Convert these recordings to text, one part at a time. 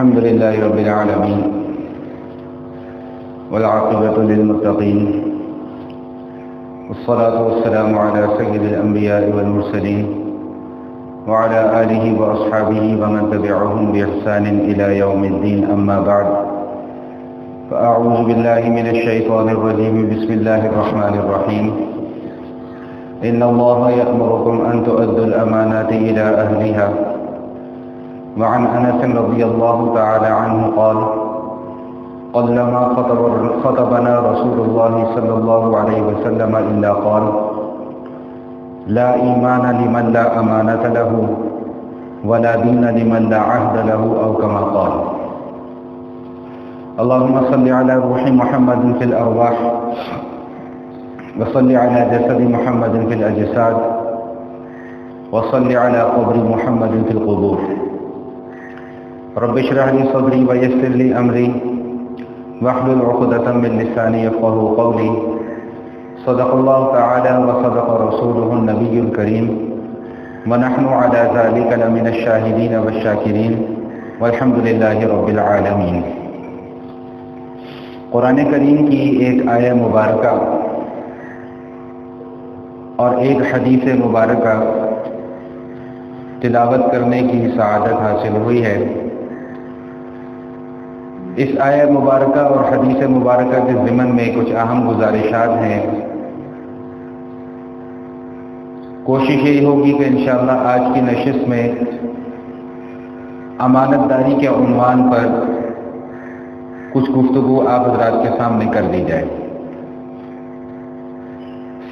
الحمد لله رب العالمين والعاقبة للمتقين والصلاة والسلام على سيد الأنبياء والمرسلين وعلى آله وأصحابه ومن تبعهم بإحسان إلى يوم الدين. أما بعد، فأعوذ بالله من الشيطان الرجيم. بسم الله الرحمن الرحيم. إن الله يأمركم أن تؤدوا الأمانات إلى أهلها. وعن أنس رضي الله تعالى عنه قال: قلما خطبنا رسول الله صلى الله عليه وسلم إلا قال: لا إيمان لمن لا أمانة له ولا دين لمن لا عهد له، أو كما قال. اللهم صل على روح محمد في الأرواح وصل على جسد محمد في الأجساد وصل على قبر محمد في القبور. رب اشرح لي صدري ويسر لي أمري واحلل عقدة من لساني يفقهوا قولي. صدق الله تعالى وصدق رسوله النبي الكريم، ونحن على ذلك لمن الشاهدين والشاكرين، والحمد لله رب العالمين. قرآن کریم کی ایک آیہ مبارکہ اور ایک حدیث مبارکہ تلاوت کرنے کی سعادت حاصل ہوئی ہے. اس آیہ مبارکہ اور حدیث مبارکہ کے ضمن میں کچھ اہم گزارشات ہیں. کوشش یہی ہوگی کہ انشاءاللہ آج کی نشست میں امانت داری کے عنوان پر کچھ گفتگو آپ حضرات کے سامنے کر دی جائے.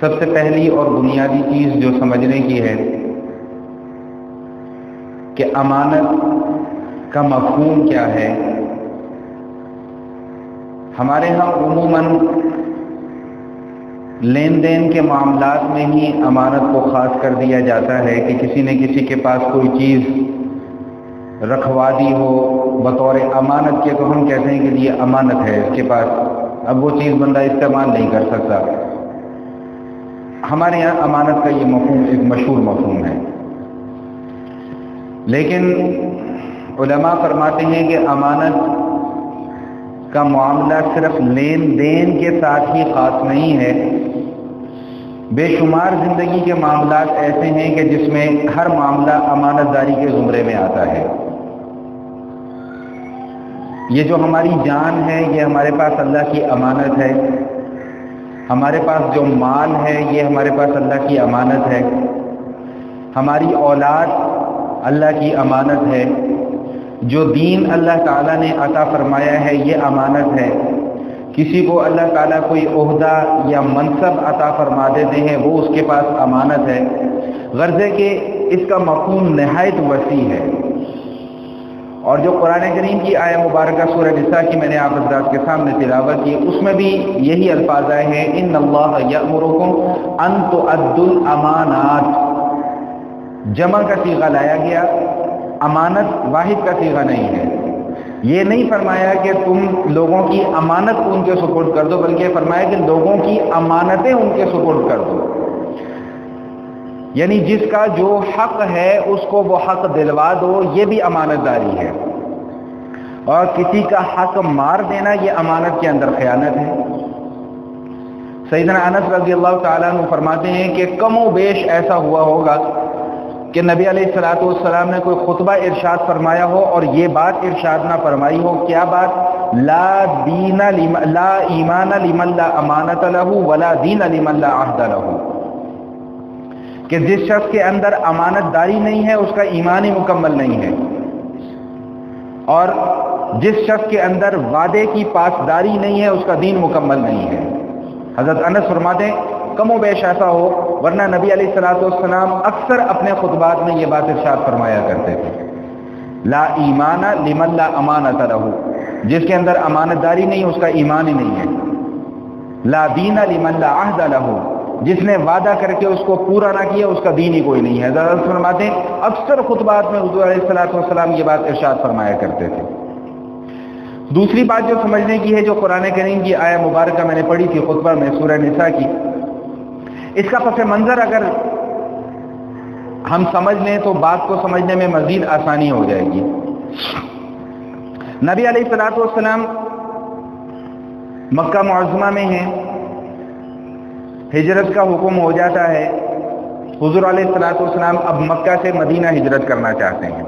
سب سے پہلی اور بنیادی چیز جو سمجھنے کی ہے کہ امانت کا مفہوم کیا ہے. ہمارے ہاں عموماً لین دین کے معاملات میں ہی امانت کو خاص کر دیا جاتا ہے کہ کسی نے کسی کے پاس کوئی چیز رکھوا دی ہو بطور امانت کے، تو ہم کہتے ہیں کہ یہ امانت ہے اس کے پاس، اب وہ چیز بندہ استعمال نہیں کر سکتا. ہمارے یہاں امانت کا یہ مفہوم ایک مشہور مفہوم ہے. لیکن علماء فرماتے ہیں کہ امانت کا معاملہ صرف لین دین کے ساتھ ہی خاص نہیں ہے. بے شمار زندگی کے معاملات ایسے ہیں کہ جس میں ہر معاملہ امانت داری کے زمرے میں آتا ہے. یہ جو ہماری جان ہے یہ ہمارے پاس اللہ کی امانت ہے. ہمارے پاس جو مال ہے یہ ہمارے پاس اللہ کی امانت ہے. ہماری اولاد اللہ کی امانت ہے. جو دین اللہ تعالیٰ نے عطا فرمایا ہے یہ امانت ہے. کسی کو اللہ تعالیٰ کوئی عہدہ یا منصب عطا فرما دیتے ہیں وہ اس کے پاس امانت ہے. غرض ہے کہ اس کا مفہوم نہایت وسیع ہے. اور جو قرآن کریم کی آیہ مبارکہ سورہ نساء کی میں نے آپ حضرات کے سامنے تلاوت کی، اس میں بھی یہی الفاظ آئے ہیں: ان اللہ یأمرکم ان تؤدوا الامانات. جمع کا صیغہ لایا گیا، امانت واحد کا صیغہ نہیں ہے. یہ نہیں فرمایا کہ تم لوگوں کی امانت ان کے سپرد کر دو، بلکہ فرمایا کہ لوگوں کی امانتیں ان کے سپرد کر دو. یعنی جس کا جو حق ہے اس کو وہ حق دلوا دو، یہ بھی امانت داری ہے. اور کسی کا حق مار دینا یہ امانت کے اندر خیانت ہے. سیدنا انس رضی اللہ تعالیٰ عنہ فرماتے ہیں کہ کم و بیش ایسا ہوا ہوگا کہ نبی علیہ الصلوۃ والسلام نے کوئی خطبہ ارشاد فرمایا ہو اور یہ بات ارشاد نہ فرمائی ہو. کیا بات؟ لا ایمان لمن لا امانت له ولا دین لمن لا عہد له. کہ جس شخص کے اندر امانت داری نہیں ہے اس کا ایمان ہی مکمل نہیں ہے، اور جس شخص کے اندر وعدے کی پاسداری نہیں ہے اس کا دین مکمل نہیں ہے. حضرت انس فرماتے ہیں کم و بیش ایسا ہو، ورنہ نبی علیہ الصلوۃ والسلام اکثر اپنے خطبات میں یہ بات ارشاد فرمایا کرتے تھے: لا ایمان لمن لا امانت له. جس کے اندر امانت داری نہیں اس کا ایمان ہی نہیں ہے. لا دین لمن لا عہد له. جس نے وعدہ کر کے اس کو پورا نہ کیا اس کا دین ہی کوئی نہیں ہے. حضرت فرماتے ہیں اکثر خطبات میں حضور علیہ الصلوۃ والسلام یہ بات ارشاد فرمایا کرتے تھے. دوسری بات جو سمجھنے کی ہے، جو قرآن کریم کی آیہ مبارکہ میں نے پڑھی تھی خطبہ میں سورہ نساء کی، اس کا پس منظر اگر ہم سمجھ لیں تو بات کو سمجھنے میں مزید آسانی ہو جائے گی. نبی علیہ الصلوۃ والسلام مکہ معظمہ میں ہیں، ہجرت کا حکم ہو جاتا ہے، حضور علیہ الصلوۃ والسلام اب مکہ سے مدینہ ہجرت کرنا چاہتے ہیں،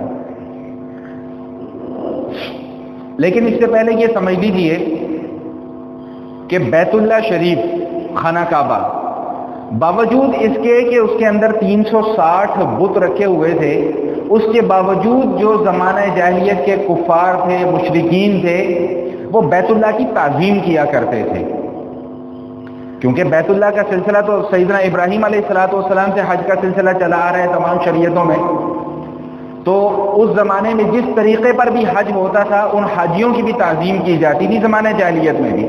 لیکن اس سے پہلے یہ سمجھ لیجیے کہ بیت اللہ شریف خانہ کعبہ باوجود اس کے کہ اس کے اندر 360 بت رکھے ہوئے تھے، اس کے باوجود جو زمانہ جاہلیت کے کفار تھے، مشرکین تھے، وہ بیت اللہ کی تعظیم کیا کرتے تھے، کیونکہ بیت اللہ کا سلسلہ تو سیدنا ابراہیم علیہ الصلوۃ والسلام سے حج کا سلسلہ چلا آ رہا ہے تمام شریعتوں میں، تو اس زمانے میں جس طریقے پر بھی حج ہوتا تھا ان حاجیوں کی بھی تعظیم کی جاتی تھی زمانہ جاہلیت میں بھی،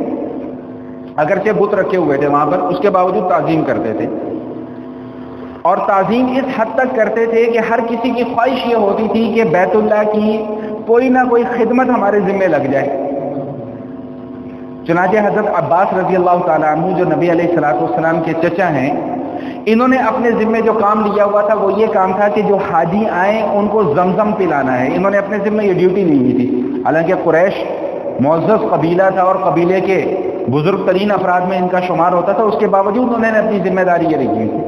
اگرچہ بت رکھے ہوئے تھے وہاں پر، اس کے باوجود تعظیم کرتے تھے، اور تعظیم اس حد تک کرتے تھے کہ ہر کسی کی خواہش یہ ہوتی تھی کہ بیت اللہ کی کوئی نہ کوئی خدمت ہمارے ذمہ لگ جائے۔ چنانچہ حضرت عباس رضی اللہ تعالیٰ عنہ جو نبی علیہ الصلوۃ والسلام کے چچا ہیں، انہوں نے اپنے ذمے جو کام لیا ہوا تھا وہ یہ کام تھا کہ جو حاجی آئیں ان کو زمزم پلانا ہے، انہوں نے اپنے ذمے یہ ڈیوٹی لی ہوئی تھی، حالانکہ قریش معزز قبیلہ تھا اور قبیلے کے بزرگ ترین افراد میں ان کا شمار ہوتا تھا، اس کے باوجود انہوں نے اپنی ذمہ داری یہ رکھی تھی۔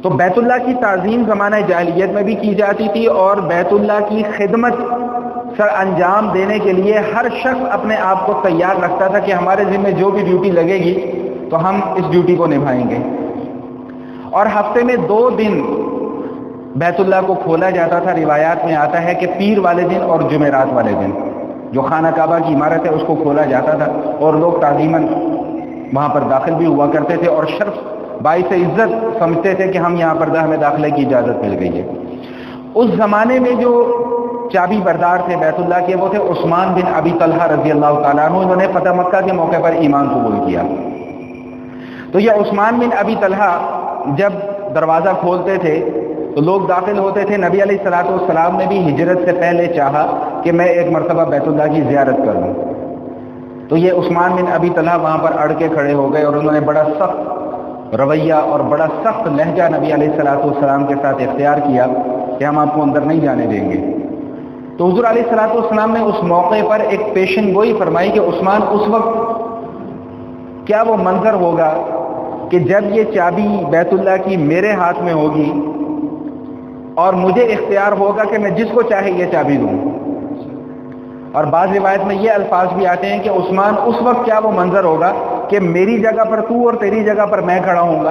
تو بیت اللہ کی تعظیم زمانہ جاہلیت میں بھی کی جاتی تھی، اور بیت اللہ کی خدمت سر انجام دینے کے لیے ہر شخص اپنے آپ کو تیار رکھتا تھا کہ ہمارے ذمہ جو بھی ڈیوٹی لگے گی تو ہم اس ڈیوٹی کو نبھائیں گے۔ اور ہفتے میں 2 دن بیت اللہ کو کھولا جاتا تھا، روایات میں آتا ہے کہ پیر والے دن اور جمعرات والے دن جو خانہ کعبہ کی عمارت ہے اس کو کھولا جاتا تھا، اور لوگ تعظیماً وہاں پر داخل بھی ہوا کرتے تھے، اور شرف باعث عزت سمجھتے تھے کہ ہم یہاں پر ہمیں داخلے کی اجازت مل گئی ہے۔ اس زمانے میں جو چابی بردار تھے بیت اللہ کے وہ تھے عثمان بن ابی طلحہ رضی اللہ تعالیٰ عنہ، انہوں نے فتح مکہ کے موقع پر ایمان قبول کیا۔ تو یہ عثمان بن ابی طلحہ جب دروازہ کھولتے تھے تو لوگ داخل ہوتے تھے۔ نبی علیہ الصلوۃ والسلام نے بھی ہجرت سے پہلے چاہا کہ میں ایک مرتبہ بیت اللہ کی زیارت کروں، تو یہ عثمان بن ابی طلحہ وہاں پر اڑ کے کھڑے ہو گئے، اور انہوں نے بڑا سخت رویہ اور بڑا سخت لہجہ نبی علیہ الصلوۃ والسلام کے ساتھ اختیار کیا کہ ہم آپ کو اندر نہیں جانے دیں گے۔ تو حضور علیہ الصلوۃ والسلام نے اس موقع پر ایک پیشن گوئی فرمائی کہ عثمان، اس وقت کیا وہ منظر ہوگا کہ جب یہ چابی بیت اللہ کی میرے ہاتھ میں ہوگی اور مجھے اختیار ہوگا کہ میں جس کو چاہے یہ چابی دوں۔ اور بعض روایت میں یہ الفاظ بھی آتے ہیں کہ عثمان، اس وقت کیا وہ منظر ہوگا کہ میری جگہ پر تو اور تیری جگہ پر میں کھڑا ہوں گا۔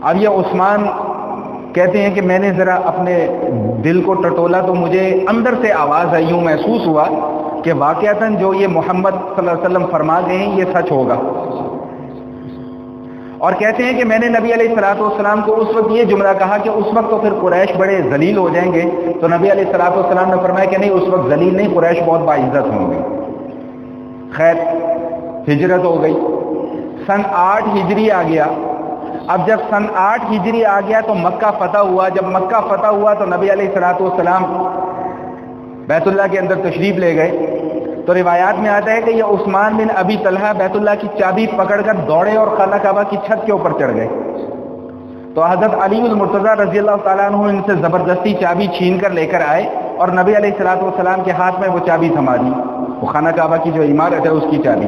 اب یہ عثمان کہتے ہیں کہ میں نے ذرا اپنے دل کو ٹٹولا تو مجھے اندر سے آواز آئی، یوں محسوس ہوا کہ واقعتاً جو یہ محمد صلی اللہ علیہ وسلم فرما گئے ہیں یہ سچ ہوگا۔ اور کہتے ہیں کہ میں نے نبی علیہ الصلوۃ والسلام کو اس وقت یہ جملہ کہا کہ اس وقت تو پھر قریش بڑے ذلیل ہو جائیں گے، تو نبی علیہ الصلوۃ والسلام نے فرمایا کہ نہیں، اس وقت ذلیل نہیں، قریش بہت باعزت ہوں گے۔ خیر، ہجرت ہو گئی، سن 8 ہجری آ گیا۔ اب جب سن 8 ہجری آ گیا تو مکہ فتح ہوا۔ جب مکہ فتح ہوا تو نبی علیہ الصلوۃ والسلام بیت اللہ کے اندر تشریف لے گئے۔ تو روایات میں آتا ہے کہ یہ عثمان بن ابی طلحہ بیت اللہ کی چابی پکڑ کر دوڑے اور خانہ کعبہ کی چھت کے اوپر چڑھ گئے۔ تو حضرت علی المرتضیٰ رضی اللہ تعالیٰ عنہ ان سے زبردستی چابی چھین کر لے کر آئے، اور نبی علیہ الصلوۃ والسلام کے ہاتھ میں وہ چابی تھما دی، وہ خانہ کعبہ کی جو عمارت ہے اس کی چابی۔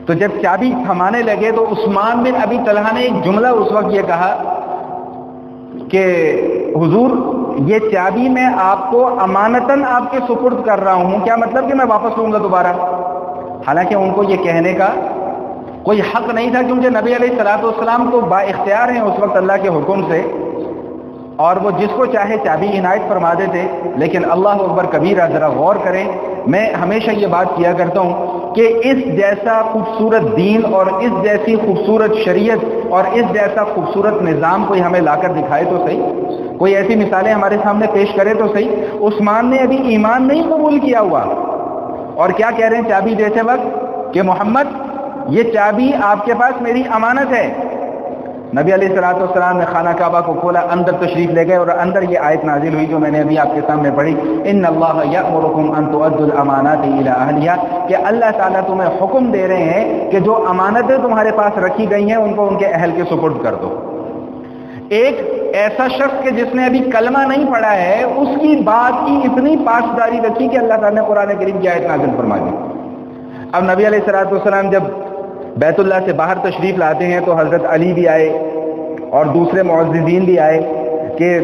تو جب چابی تھمانے لگے تو عثمان بن ابی طلحہ نے ایک جملہ اس وقت یہ کہا کہ حضور، یہ چابی میں آپ کو امانتاً آپ کے سپرد کر رہا ہوں، کیا مطلب کہ میں واپس لوں گا دوبارہ؟ حالانکہ ان کو یہ کہنے کا کوئی حق نہیں تھا، کیونکہ نبی علیہ الصلوۃ والسلام تو با اختیار ہیں اس وقت اللہ کے حکم سے، اور وہ جس کو چاہے چابی عنایت فرما دیتے۔ لیکن اللہ اکبر کبیرہ، ذرا غور کریں، میں ہمیشہ یہ بات کیا کرتا ہوں کہ اس جیسا خوبصورت دین اور اس جیسی خوبصورت شریعت اور اس جیسا خوبصورت نظام کوئی ہمیں لا کر دکھائے تو صحیح، کوئی ایسی مثالیں ہمارے سامنے پیش کرے تو صحیح۔ عثمان نے ابھی ایمان نہیں قبول کیا ہوا، اور کیا کہہ رہے ہیں چابی دیتے وقت کہ محمد، یہ چابی آپ کے پاس میری امانت ہے۔ نبی علیہ الصلوۃ والسلام نے خانہ کعبہ کو کھولا، اندر تشریف لے گئے، اور اندر یہ آیت نازل ہوئی جو میں نے ابھی آپ کے سامنے پڑھی، ان اللہ یأمرکم ان تؤدوا الامانات الی اہلھا، کہ اللہ تعالیٰ تمہیں حکم دے رہے ہیں کہ جو امانتیں تمہارے پاس رکھی گئی ہیں ان کو ان کے اہل کے سپرد کر دو۔ ایک ایسا شخص کہ جس نے ابھی کلمہ نہیں پڑھا ہے اس کی بات کی اتنی پاسداری رکھی کہ اللہ تعالیٰ نے قرآن کریم کی آیت نازل فرما دی۔ اب نبی علیہ الصلوۃ والسلام جب بیت اللہ سے باہر تشریف لاتے ہیں تو حضرت علی بھی آئے اور دوسرے معززین بھی آئے کہ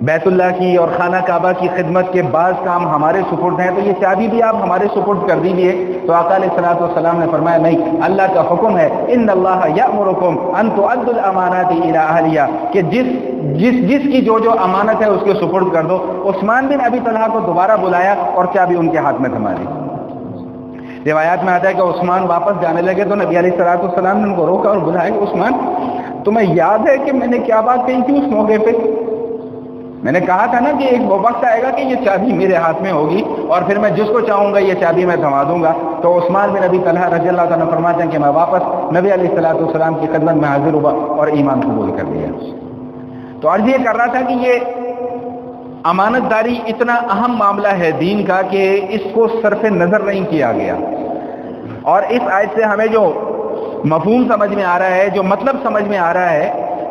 بیت اللہ کی اور خانہ کعبہ کی خدمت کے بعض کام ہمارے سپرد ہیں، تو یہ چابی بھی آپ ہمارے سپرد کر دیجیے۔ تو آقا علیہ الصلوۃ والسلام نے فرمایا نہیں، اللہ کا حکم ہے، ان اللہ یأمرکم ان تؤدوا الامانات الی اہلیہا، کہ جس کی جو امانت ہے اس کے سپرد کر دو۔ عثمان بن ابی طلحہ کو دوبارہ بلایا اور چابی ان کے ہاتھ میں تھما دی۔ روایات میں آتا ہے کہ عثمان واپس جانے لگے تو نبی علیہ الصلوۃ والسلام نے ان کو روکا اور بلایا کہ عثمان تمہیں یاد ہے کہ میں نے کیا بات کہی تھی اس موقع پہ؟ میں نے کہا تھا نا کہ ایک وہ وقت آئے گا کہ یہ چابی میرے ہاتھ میں ہوگی اور پھر میں جس کو چاہوں گا یہ چابی میں تھما دوں گا۔ تو عثمان بن ابی طلحہ رضی اللہ تعالیٰ فرماتے ہیں کہ میں واپس نبی علیہ الصلوۃ والسلام کی خدمت میں حاضر ہوا اور ایمان قبول کر لیا۔ تو عرض یہ کر رہا تھا کہ یہ امانت داری اتنا اہم معاملہ ہے دین کا کہ اس کو صرف نظر نہیں کیا گیا، اور اس آیت سے ہمیں جو مفہوم سمجھ میں آ رہا ہے، جو مطلب سمجھ میں آ رہا ہے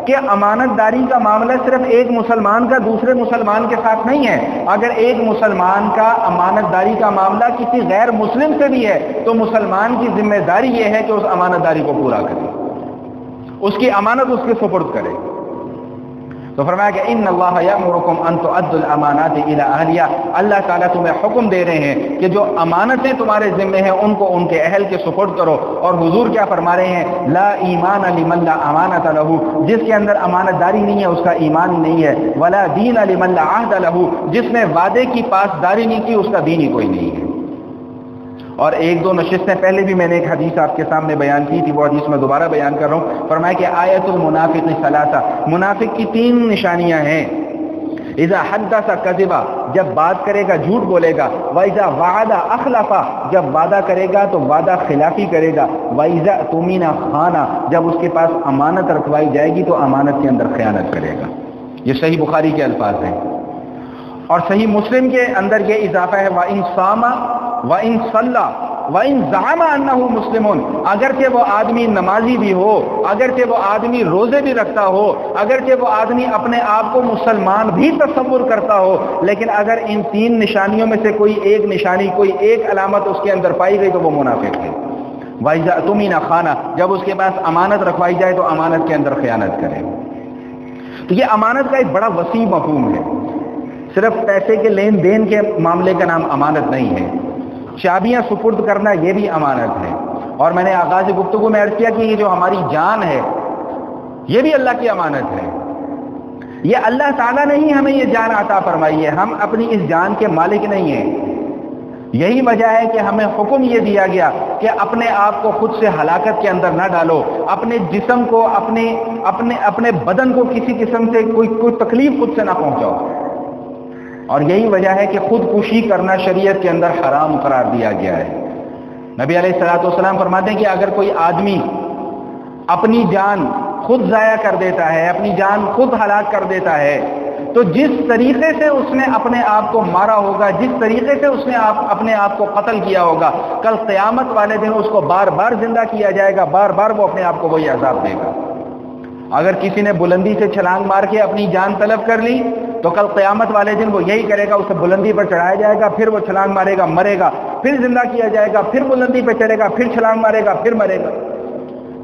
کہ امانت داری کا معاملہ صرف ایک مسلمان کا دوسرے مسلمان کے ساتھ نہیں ہے۔ اگر ایک مسلمان کا امانت داری کا معاملہ کسی غیر مسلم سے بھی ہے تو مسلمان کی ذمہ داری یہ ہے کہ اس امانت داری کو پورا کرے، اس کی امانت اس کے سپرد کرے۔ تو فرمایا کہ ان اللہ یأمرکم ان تؤدوا الامانات الی اہلیہا، اللہ تعالیٰ تمہیں حکم دے رہے ہیں کہ جو امانتیں تمہارے ذمے ہیں ان کو ان کے اہل کے سپرد کرو۔ اور حضور کیا فرما رہے ہیں؟ لا ایمان لمن لا امانت لہ، جس کے اندر امانت داری نہیں ہے اس کا ایمان ہی نہیں ہے۔ ولا دین لمن لا عہد لہ، جس نے وعدے کی پاسداری نہیں کی اس کا دین ہی کوئی نہیں ہے۔ اور ایک دو نشستیں پہلے بھی میں نے ایک حدیث آپ کے سامنے بیان کی تھی، وہ حدیث میں دوبارہ بیان کر رہا ہوں۔ فرمایا کہ آیت المنافق ثلاثہ، منافق کی 3 نشانیاں ہیں۔ اذا حدث کذب، جب بات کرے گا جھوٹ بولے گا۔ واذا وعد اخلف، جب وعدہ کرے گا تو وعدہ خلافی کرے گا۔ واذا اؤتمن خان، جب اس کے پاس امانت رکھوائی جائے گی تو امانت کے اندر خیانت کرے گا۔ یہ صحیح بخاری کے الفاظ ہیں، اور صحیح مسلم کے اندر یہ اضافہ ہے وَإِن صَامَ وَإِن صَلَّى وَإِن زَعَمَ أَنَّهُ مُسْلِمٌ، اگرچہ وہ آدمی نمازی بھی ہو، اگرچہ وہ آدمی روزے بھی رکھتا ہو، اگرچہ وہ آدمی اپنے آپ کو مسلمان بھی تصور کرتا ہو، لیکن اگر ان 3 نشانیوں میں سے کوئی ایک نشانی، کوئی ایک علامت اس کے اندر پائی گئی تو وہ منافق ہے۔ وَإِذَا اؤْتُمِنَ خَانَ، جب اس کے پاس امانت رکھوائی جائے تو امانت کے اندر خیانت کرے۔ تو یہ امانت کا ایک بڑا وسیع مفہوم ہے، صرف پیسے کے لین دین کے معاملے کا نام امانت نہیں ہے۔ چابیاں سپرد کرنا یہ بھی امانت ہے۔ اور میں نے آغاز گفتگو میں عرض کیا کہ یہ جو ہماری جان ہے یہ بھی اللہ کی امانت ہے۔ یہ اللہ تعالیٰ نے ہی ہمیں یہ جان عطا فرمائی ہے، ہم اپنی اس جان کے مالک نہیں ہیں۔ یہی وجہ ہے کہ ہمیں حکم یہ دیا گیا کہ اپنے آپ کو خود سے ہلاکت کے اندر نہ ڈالو، اپنے جسم کو، اپنے بدن کو کسی قسم سے کوئی تکلیف خود سے نہ پہنچاؤ۔ اور یہی وجہ ہے کہ خودکشی کرنا شریعت کے اندر حرام قرار دیا گیا ہے۔ نبی علیہ الصلوۃ والسلام فرماتے ہیں کہ اگر کوئی آدمی اپنی جان خود ضائع کر دیتا ہے، اپنی جان خود ہلاک کر دیتا ہے، تو جس طریقے سے اس نے اپنے آپ کو مارا ہوگا، جس طریقے سے اس نے اپنے آپ کو قتل کیا ہوگا، کل قیامت والے دن اس کو بار بار زندہ کیا جائے گا، بار بار وہ اپنے آپ کو وہی عذاب دے گا۔ اگر کسی نے بلندی سے چھلانگ مار کے اپنی جان طلب کر لی تو کل قیامت والے دن وہ یہی کرے گا، اسے بلندی پر چڑھایا جائے گا، پھر وہ چھلانگ مارے گا، مرے گا، پھر زندہ کیا جائے گا، پھر بلندی پہ چڑھے گا، پھر چھلانگ مارے گا، پھر مرے گا۔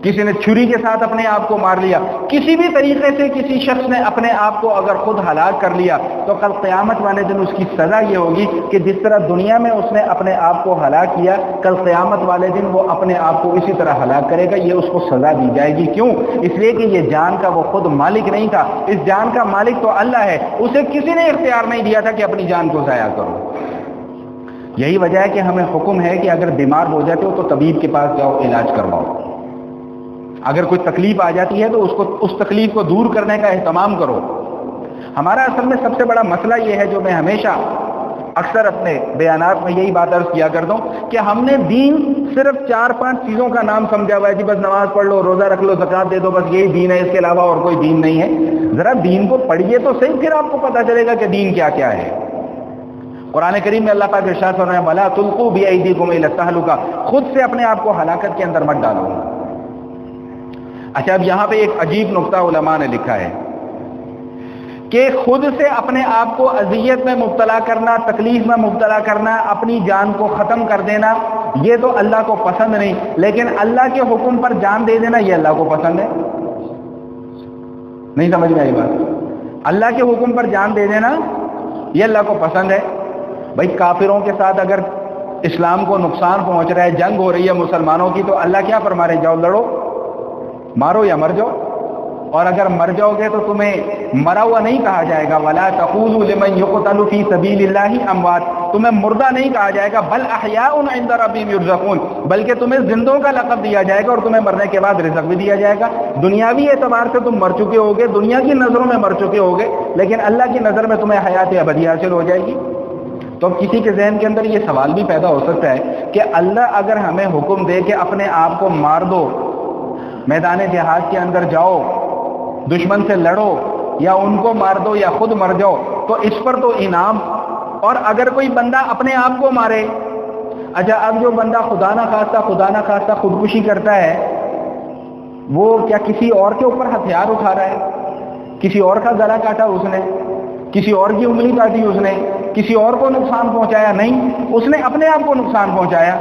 کسی نے چھری کے ساتھ اپنے آپ کو مار لیا، کسی بھی طریقے سے کسی شخص نے اپنے آپ کو اگر خود ہلاک کر لیا تو کل قیامت والے دن اس کی سزا یہ ہوگی کہ جس طرح دنیا میں اس نے اپنے آپ کو ہلاک کیا، کل قیامت والے دن وہ اپنے آپ کو اسی طرح ہلاک کرے گا، یہ اس کو سزا دی جائے گی۔ کیوں؟ اس لیے کہ یہ جان کا وہ خود مالک نہیں تھا، اس جان کا مالک تو اللہ ہے، اسے کسی نے اختیار نہیں دیا تھا کہ اپنی جان کو ضائع کرو۔ یہی وجہ ہے کہ ہمیں حکم ہے کہ اگر بیمار ہو جاتے ہو تو طبیب کے پاس جاؤ، علاج کرواؤ۔ اگر کوئی تکلیف آ جاتی ہے تو اس تکلیف کو دور کرنے کا اہتمام کرو۔ ہمارا اصل میں سب سے بڑا مسئلہ یہ ہے، جو میں ہمیشہ اکثر اپنے بیانات میں یہی بات عرض کیا کرتا ہوں، کہ ہم نے دین صرف 4-5 چیزوں کا نام سمجھا ہوا ہے، جی بس نماز پڑھ لو، روزہ رکھ لو، زکوٰۃ دے دو، بس یہی دین ہے، اس کے علاوہ اور کوئی دین نہیں ہے۔ ذرا دین کو پڑھیے تو صحیح، پھر آپ کو پتہ چلے گا کہ دین کیا کیا ہے۔ قرآن کریم میں اللہ پاک ارشاد فرمایا ہے وَلَا تُلْقُوا بِأَيْدِيكُمْ إِلَى التَّهْلُكَةِ، خود سے اپنے آپ کو ہلاکت کے اندر مت ڈالو۔ اچھا، اب یہاں پہ ایک عجیب نقطہ علماء نے لکھا ہے کہ خود سے اپنے آپ کو اذیت میں مبتلا کرنا، تکلیف میں مبتلا کرنا، اپنی جان کو ختم کر دینا، یہ تو اللہ کو پسند نہیں، لیکن اللہ کے حکم پر جان دے دینا یہ اللہ کو پسند ہے۔ نہیں سمجھ میں آئی بات؟ اللہ کے حکم پر جان دے دینا یہ اللہ کو پسند ہے۔ بھائی کافروں کے ساتھ اگر اسلام کو نقصان پہنچ رہا ہے، جنگ ہو رہی ہے مسلمانوں کی، تو اللہ کیا فرما رہے ہیں؟ جاؤ لڑو، مارو یا مر جاؤ، اور اگر مر جاؤ گے تو تمہیں مرا ہوا نہیں کہا جائے گا، وَلَا تَقُولُوا لِمَنْ يُقْتَلُ فِي سَبِيلِ اللَّهِ أَمْوَاتٌ، تمہیں مردہ نہیں کہا جائے گا، بل احیاء عند ربهم يرزقون، بلکہ تمہیں زندوں کا لقب دیا جائے گا اور تمہیں مرنے کے بعد رزق بھی دیا جائے گا۔ دنیاوی اعتبار سے تم مر چکے ہوگے، دنیا کی نظروں میں مر چکے ہوگے، لیکن اللہ کی نظر میں تمہیں حیات ابدی حاصل ہو جائے گی۔ تو اب کسی کے ذہن کے اندر یہ سوال بھی پیدا ہو سکتا ہے کہ اللہ اگر ہمیں حکم دے کہ اپنے آپ کو مار دو، میدان جہاد کے اندر جاؤ، دشمن سے لڑو، یا ان کو مار دو یا خود مر جاؤ، تو اس پر تو انعام، اور اگر کوئی بندہ اپنے آپ کو مارے، اچھا اب جو بندہ خدا نہ خواستہ خودکشی کرتا ہے، وہ کیا کسی اور کے اوپر ہتھیار اٹھا رہا ہے؟ کسی اور کا گلا کاٹا اس نے، کسی اور کی انگلی کاٹی اس نے، کسی اور کو نقصان پہنچایا؟ نہیں، اس نے اپنے آپ کو نقصان پہنچایا۔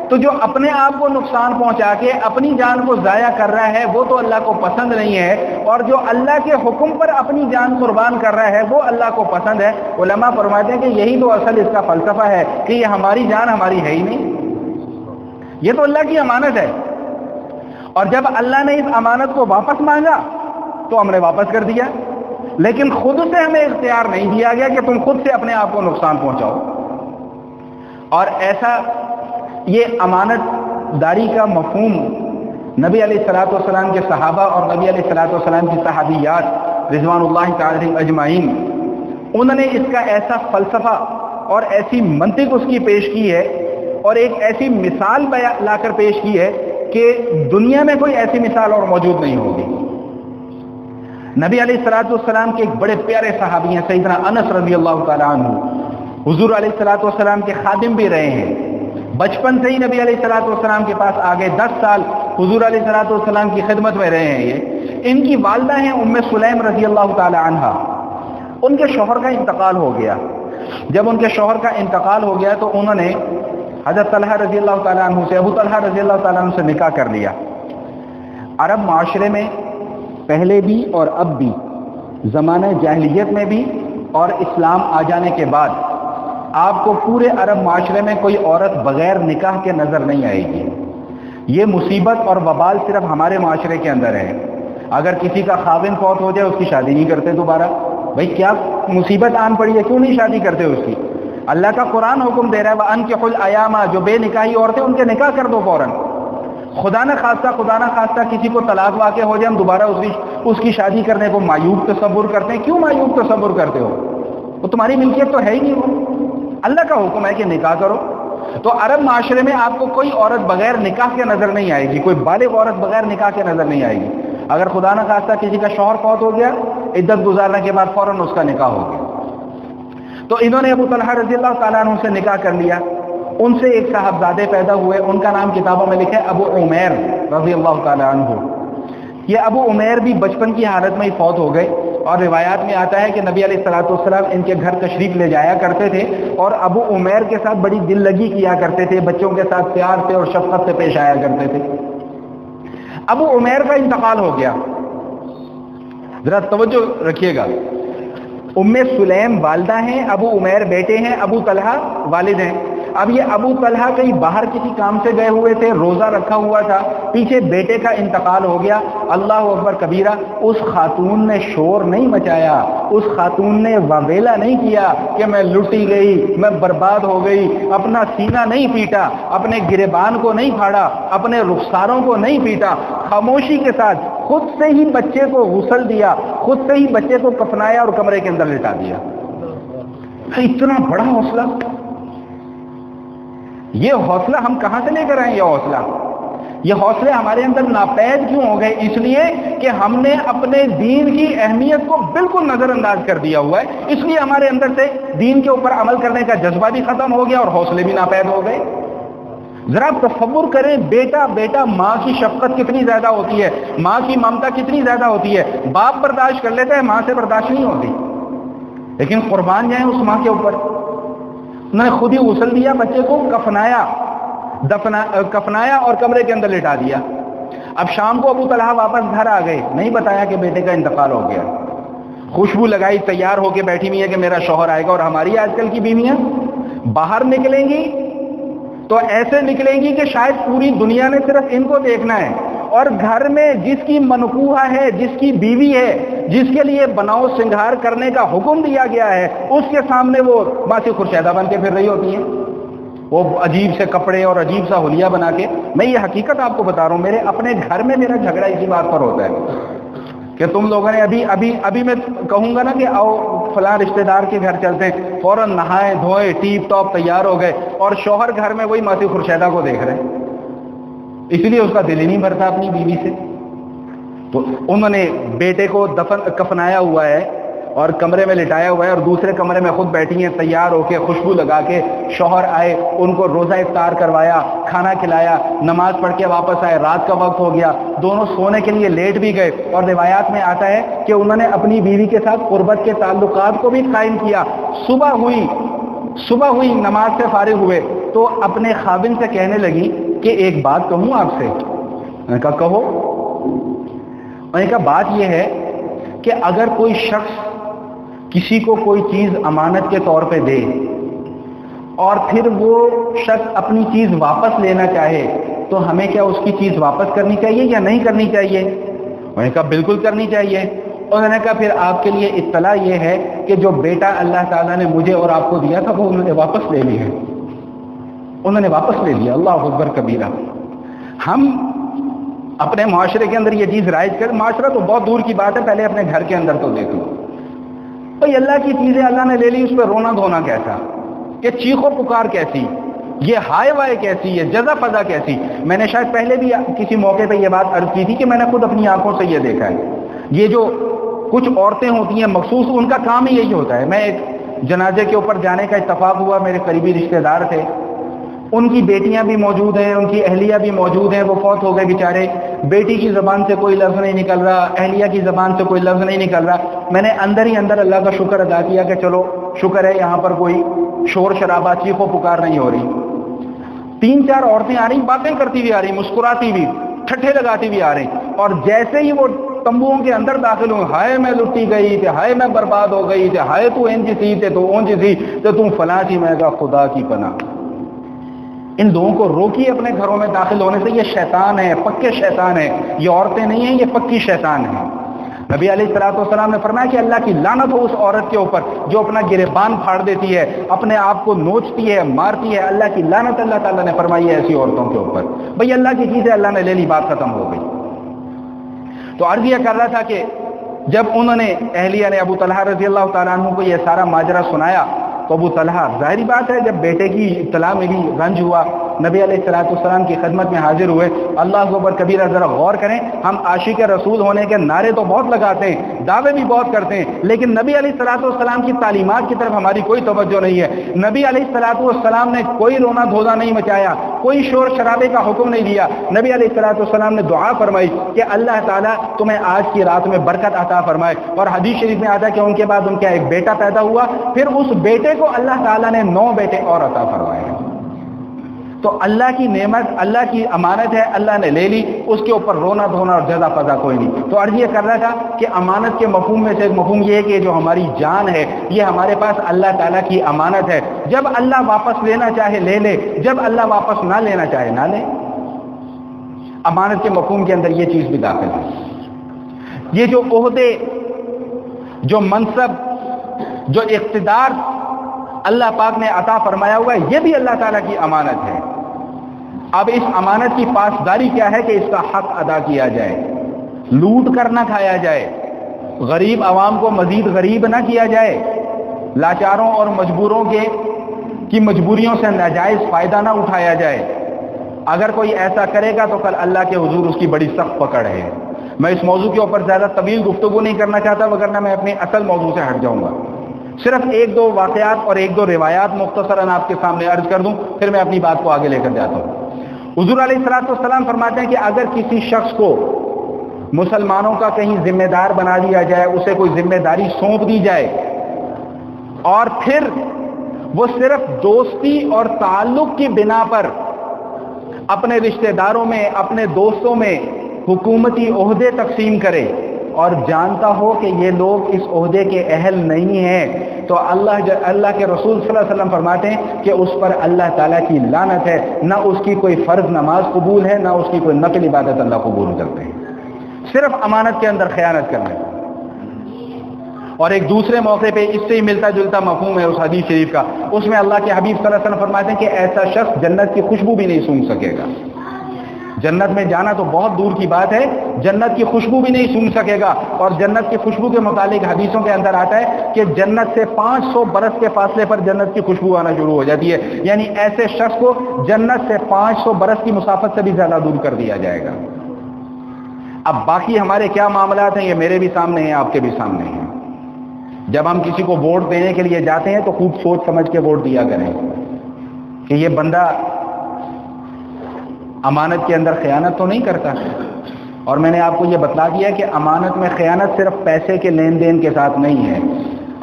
تو جو اپنے آپ کو نقصان پہنچا کے اپنی جان کو ضائع کر رہا ہے وہ تو اللہ کو پسند نہیں ہے، اور جو اللہ کے حکم پر اپنی جان قربان کر رہا ہے وہ اللہ کو پسند ہے۔ علماء فرماتے ہیں کہ یہی تو اصل اس کا فلسفہ ہے کہ یہ ہماری جان ہماری ہے ہی نہیں، یہ تو اللہ کی امانت ہے، اور جب اللہ نے اس امانت کو واپس مانگا تو ہم نے واپس کر دیا، لیکن خود سے ہمیں اختیار نہیں دیا گیا کہ تم خود سے اپنے آپ کو نقصان پہنچاؤ۔ اور ایسا یہ امانت داری کا مفہوم نبی علیہ الصلوۃ والسلام کے صحابہ اور نبی علیہ الصلوۃ والسلام کی صحابیات رضوان اللہ تعالی اجمعین، انہوں نے اس کا ایسا فلسفہ اور ایسی منطق اس کی پیش کی ہے، اور ایک ایسی مثال لا کر پیش کی ہے کہ دنیا میں کوئی ایسی مثال اور موجود نہیں ہوگی۔ نبی علیہ الصلوۃ والسلام کے ایک بڑے پیارے صحابی ہیں سیدنا انس رضی اللہ تعالی عنہ، حضور علیہ الصلوۃ والسلام کے خادم بھی رہے ہیں، بچپن سے ہی نبی علیہ الصلوۃ والسلام کے پاس آ گئے، 10 سال حضور علیہ الصلوۃ والسلام کی خدمت میں رہے ہیں۔ یہ ان کی والدہ ہیں ام سلیم رضی اللہ تعالی عنہا، ان کے شوہر کا انتقال ہو گیا۔ جب ان کے شوہر کا انتقال ہو گیا تو انہوں نے حضرت طلحہ رضی اللہ تعالی عنہ سے، ابو طلحہ رضی اللہ تعالی عنہ سے نکاح کر لیا۔ عرب معاشرے میں پہلے بھی اور اب بھی، زمانہ جاہلیت میں بھی اور اسلام آ جانے کے بعد، آپ کو پورے عرب معاشرے میں کوئی عورت بغیر نکاح کے نظر نہیں آئے گی۔ یہ مصیبت اور وبال صرف ہمارے معاشرے کے اندر ہے۔ اگر کسی کا خاوند فوت ہو جائے اس کی شادی نہیں کرتے دوبارہ، بھائی کیا مصیبت آن پڑی ہے، کیوں نہیں شادی کرتے اس کی؟ اللہ کا قرآن حکم دے رہا ہے وَأَنكِحُوا الْأَيَامَ، جو بے نکاحی عورتیں ان کے نکاح کر دو فوراً۔ خدا نہ خواستہ کسی کو طلاق واقع ہو جائے، ہم دوبارہ اس کی شادی کرنے کو معیوب تصور کرتے ہیں۔ کیوں معیوب تصور کرتے ہو؟ وہ تمہاری ملکیت تو ہے ہی نہیں، وہ اللہ کا حکم ہے کہ نکاح کرو۔ تو عرب معاشرے میں آپ کو کوئی عورت بغیر نکاح کے نظر نہیں آئے گی، کوئی بالغ عورت بغیر نکاح کے نظر نہیں آئے گی۔ اگر خدا نہ خواستہ کسی کا شوہر فوت ہو گیا، عدت گزارنے کے بعد فوراً اس کا نکاح ہو گیا۔ تو انہوں نے ابو طلحہ رضی اللہ تعالیٰ عنہ سے نکاح کر لیا۔ ان سے ایک صاحبزادے پیدا ہوئے، ان کا نام کتابوں میں لکھا ہے ابو عمیر رضی اللہ تعالیٰ عنہ۔ یہ ابو عمیر بھی بچپن کی حالت میں ہی فوت ہو گئے، اور روایات میں آتا ہے کہ نبی علیہ الصلوۃ والسلام ان کے گھر تشریف لے جایا کرتے تھے، اور ابو عمیر کے ساتھ بڑی دل لگی کیا کرتے تھے، بچوں کے ساتھ پیار سے اور شفقت سے پیش آیا کرتے تھے۔ ابو عمیر کا انتقال ہو گیا، ذرا توجہ رکھیے گا۔ ام سلیم والدہ ہیں، ابو عمیر بیٹے ہیں، ابو طلحہ والد ہیں۔ اب یہ ابو طلحہ کہیں باہر کسی کام سے گئے ہوئے تھے، روزہ رکھا ہوا تھا، پیچھے بیٹے کا انتقال ہو گیا۔ اللہ اکبر کبیرہ، اس خاتون نے شور نہیں مچایا، اس خاتون نے واویلا نہیں کیا کہ میں لٹی گئی، میں برباد ہو گئی، اپنا سینہ نہیں پیٹا، اپنے گریبان کو نہیں پھاڑا، اپنے رخساروں کو نہیں پیٹا، خاموشی کے ساتھ خود سے ہی بچے کو غسل دیا، خود سے ہی بچے کو کفنایا اور کمرے کے اندر لٹا دیا۔ اتنا بڑا حوصلہ، یہ حوصلہ ہم کہاں سے لے کر آئیں؟ یہ حوصلے ہمارے اندر ناپید کیوں ہو گئے؟ اس لیے کہ ہم نے اپنے دین کی اہمیت کو بالکل نظر انداز کر دیا ہوا ہے، اس لیے ہمارے اندر سے دین کے اوپر عمل کرنے کا جذبہ بھی ختم ہو گیا اور حوصلے بھی ناپید ہو گئے۔ ذرا آپ تصور کریں، بیٹا ماں کی شفقت کتنی زیادہ ہوتی ہے، ماں کی ممتا کتنی زیادہ ہوتی ہے، باپ برداشت کر لیتا ہے، ماں سے برداشت نہیں ہوتی. لیکن قربان جائیں اس ماں کے اوپر، انہوں نے خود ہی غسل دیا، بچے کو کفنایا اور کمرے کے اندر لٹا دیا. اب شام کو ابو طلحہ واپس گھر آ گئے، نہیں بتایا کہ بیٹے کا انتقال ہو گیا. خوشبو لگائی، تیار ہو کے بیٹھی ہوئی ہے کہ میرا شوہر آئے گا. اور ہماری آج کل کی بیویاں باہر نکلیں گی تو ایسے نکلیں گی کہ شاید پوری دنیا نے صرف ان کو دیکھنا ہے، اور گھر میں جس کی منقوہ ہے، جس کی بیوی ہے، جس کے لیے بناؤ سنگھار کرنے کا حکم دیا گیا ہے، اس کے سامنے وہ باسی خرشیدہ بن کے پھر رہی ہوتی ہیں، وہ عجیب سے کپڑے اور عجیب سا حلیہ بنا کے. میں یہ حقیقت آپ کو بتا رہا ہوں، میرے اپنے گھر میں میرا جھگڑا اسی بات پر ہوتا ہے کہ تم لوگوں نے ابھی میں کہوں گا نا کہ آؤ فلاں رشتہ دار کے گھر چلتے ہیں، فوراً نہائے دھوئے ٹیپ ٹاپ تیار ہو گئے، اور شوہر گھر میں وہی ماسی خرشیدہ کو دیکھ رہے ہیں، اس لیے اس کا دل ہی نہیں بھرتا اپنی بیوی سے. تو انہوں نے بیٹے کو کفنایا ہوا ہے اور کمرے میں لٹایا ہوا ہے، اور دوسرے کمرے میں خود بیٹھی ہیں تیار ہو کے، خوشبو لگا کے. شوہر آئے، ان کو روزہ افطار کروایا، کھانا کھلایا، نماز پڑھ کے واپس آئے، رات کا وقت ہو گیا، دونوں سونے کے لیے لیٹ بھی گئے. اور روایات میں آتا ہے کہ انہوں نے اپنی بیوی کے ساتھ قربت کے تعلقات کو بھی قائم کیا. صبح ہوئی نماز سے فارغ ہوئے تو اپنے خاوند سے کہنے لگی کہ ایک بات کہوں آپ سے. میں نے کہا کہو. میں نے کہا بات یہ ہے کہ اگر کوئی شخص کسی کو کوئی چیز امانت کے طور پہ دے اور پھر وہ شخص اپنی چیز واپس لینا چاہے تو ہمیں کیا اس کی چیز واپس کرنی چاہیے یا نہیں کرنی چاہیے؟ میں نے کہا بالکل کرنی چاہیے. اور میں نے کہا پھر آپ کے لیے اطلاع یہ ہے کہ جو بیٹا اللہ تعالیٰ نے مجھے اور آپ کو دیا تھا وہ انہوں نے واپس لے لی ہے، انہوں نے واپس لے لیا. اللہ اکبر کبیرہ. ہم اپنے معاشرے کے اندر یہ چیز رائج کر، معاشرہ تو بہت دور کی بات ہے، پہلے اپنے گھر کے اندر تو دیکھ لو بھائی، اللہ کی چیزیں اللہ نے لے لی، اس پہ رونا دھونا کیسا، یہ چیخ و پکار کیسی، یہ ہائے وائے کیسی، یہ جزا فضا کیسی. میں نے شاید پہلے بھی کسی موقع پہ یہ بات عرض کی تھی کہ میں نے خود اپنی آنکھوں سے یہ دیکھا ہے. یہ جو کچھ عورتیں ہوتی ہیں مخصوص، ان کا کام ہی یہی ہوتا ہے. میں ایک جنازے کے اوپر جانے کا اتفاق ہوا، میرے قریبی رشتہ دار تھے، ان کی بیٹیاں بھی موجود ہیں، ان کی اہلیہ بھی موجود ہیں، وہ فوت ہو گئے بیچارے. بیٹی کی زبان سے کوئی لفظ نہیں نکل رہا، اہلیہ کی زبان سے کوئی لفظ نہیں نکل رہا. میں نے اندر ہی اندر اللہ کا شکر ادا کیا کہ چلو شکر ہے یہاں پر کوئی شور شرابہ چیخ و پکار نہیں ہو رہی. 3-4 عورتیں آ رہی، باتیں کرتی ہوئی آ رہی، مسکراتی ہوئی، ٹھٹھے لگاتی ہوئی آ رہی، اور جیسے ہی وہ تمبوؤں کے اندر داخل ہوں، ہائے میں لٹی گئی تھی، ہائے میں برباد ہو گئی تھی، ہائے تو انج سی تے تو اونج سی تے تم فلاں تھی. میں کہا خدا کی پناہ، ان لوگوں کو روکیے اپنے گھروں میں داخل ہونے سے. یہ شیطان ہے، پکے شیطان ہے، یہ عورتیں نہیں ہیں، یہ پکی شیطان ہیں. نبی علیہ الصلوۃ والسلام نے فرمایا کہ اللہ کی لعنت ہو اس عورت کے اوپر جو اپنا گریبان پھاڑ دیتی ہے، اپنے آپ کو نوچتی ہے، مارتی ہے. اللہ کی لعنت اللہ تعالیٰ نے فرمائی ہے ایسی عورتوں کے اوپر. بھئی اللہ کی چیزیں اللہ نے لے لی، بات ختم ہو گئی. تو عرض یہ کر رہا تھا کہ جب انہوں نے اہلیہ نے ابو طلحہ رضی اللہ تعالیٰ عنہ کو یہ سارا ماجرا سنایا تو ابو طلحہ، ظاہری بات ہے جب بیٹے کی اطلاع ملی، رنج ہوا، نبی علیہ الصلوۃ والسلام کی خدمت میں حاضر ہوئے. اللہ اکبر کبیرہ. ذرا غور کریں، ہم عاشق رسول ہونے کے نعرے تو بہت لگاتے ہیں، دعوے بھی بہت کرتے ہیں، لیکن نبی علیہ الصلوۃ والسلام کی تعلیمات کی طرف ہماری کوئی توجہ نہیں ہے. نبی علیہ الصلوۃ والسلام نے کوئی رونا دھونا نہیں مچایا، کوئی شور شرابے کا حکم نہیں دیا. نبی علیہ الصلوۃ والسلام نے دعا فرمائی کہ اللہ تعالیٰ تمہیں آج کی رات میں برکت عطا فرمائے. اور حدیث شریف میں آتا ہے کہ ان کے بعد ان کا ایک بیٹا پیدا ہوا، پھر اس بیٹے کو اللہ تعالیٰ نے 9 بیٹے اور عطا فرمائے. تو اللہ کی نعمت، اللہ کی امانت ہے، اللہ نے لے لی، اس کے اوپر رونا دھونا اور جزا فضا کوئی نہیں. تو عرض یہ کر رہا تھا کہ امانت کے مفہوم میں سے ایک مفہوم یہ ہے کہ جو ہماری جان ہے یہ ہمارے پاس اللہ تعالیٰ کی امانت ہے. جب اللہ واپس لینا چاہے لے لے، جب اللہ واپس نہ لینا چاہے نہ لے. امانت کے مفہوم کے اندر یہ چیز بھی داخل ہے. یہ جو عہدے، جو منصب، جو اقتدار اللہ پاک نے عطا فرمایا ہوا ہے، یہ بھی اللہ تعالیٰ کی امانت ہے. اب اس امانت کی پاسداری کیا ہے کہ اس کا حق ادا کیا جائے، لوٹ کر نہ کھایا جائے، غریب عوام کو مزید غریب نہ کیا جائے، لاچاروں اور مجبوروں کی مجبوریوں سے ناجائز فائدہ نہ اٹھایا جائے. اگر کوئی ایسا کرے گا تو کل اللہ کے حضور اس کی بڑی سخت پکڑ ہے. میں اس موضوع کے اوپر زیادہ طویل گفتگو نہیں کرنا چاہتا، وگرنہ میں اپنے اصل موضوع سے ہٹ جاؤں گا. صرف 1-2 واقعات اور 1-2 روایات مختصراً آپ کے سامنے عرض کر دوں، پھر میں اپنی بات کو آگے لے کر جاتا ہوں. حضور علیہ الصلوۃ والسلام فرماتے ہیں کہ اگر کسی شخص کو مسلمانوں کا کہیں ذمہ دار بنا دیا جائے، اسے کوئی ذمہ داری سونپ دی جائے، اور پھر وہ صرف دوستی اور تعلق کی بنا پر اپنے رشتہ داروں میں، اپنے دوستوں میں حکومتی عہدے تقسیم کرے اور جانتا ہو کہ یہ لوگ اس عہدے کے اہل نہیں ہیں، تو اللہ کے رسول صلی اللہ علیہ وسلم فرماتے ہیں کہ اس پر اللہ تعالیٰ کی لعنت ہے، نہ اس کی کوئی فرض نماز قبول ہے، نہ اس کی کوئی نفل عبادت اللہ قبول کرتے ہیں، صرف امانت کے اندر خیانت کرنا ہے۔ اور ایک دوسرے موقع پہ اس سے ہی ملتا جلتا مفہوم ہے اس حدیث شریف کا، اس میں اللہ کے حبیب صلی اللہ علیہ وسلم فرماتے ہیں کہ ایسا شخص جنت کی خوشبو بھی نہیں سونگھ سکے گا۔ جنت میں جانا تو بہت دور کی بات ہے، جنت کی خوشبو بھی نہیں سونگھ سکے گا۔ اور جنت کی خوشبو کے متعلق حدیثوں کے اندر آتا ہے کہ جنت سے 500 برس کے فاصلے پر جنت کی خوشبو آنا شروع ہو جاتی ہے، یعنی ایسے شخص کو جنت سے 500 برس کی مسافت سے بھی زیادہ دور کر دیا جائے گا۔ اب باقی ہمارے کیا معاملات ہیں، یہ میرے بھی سامنے ہیں، آپ کے بھی سامنے ہیں۔ جب ہم کسی کو ووٹ دینے کے لیے جاتے ہیں تو خوب سوچ سمجھ کے ووٹ دیا کریں کہ یہ بندہ امانت کے اندر خیانت تو نہیں کرتا۔ اور میں نے آپ کو یہ بتلا دیا کہ امانت میں خیانت صرف پیسے کے لین دین کے ساتھ نہیں ہے،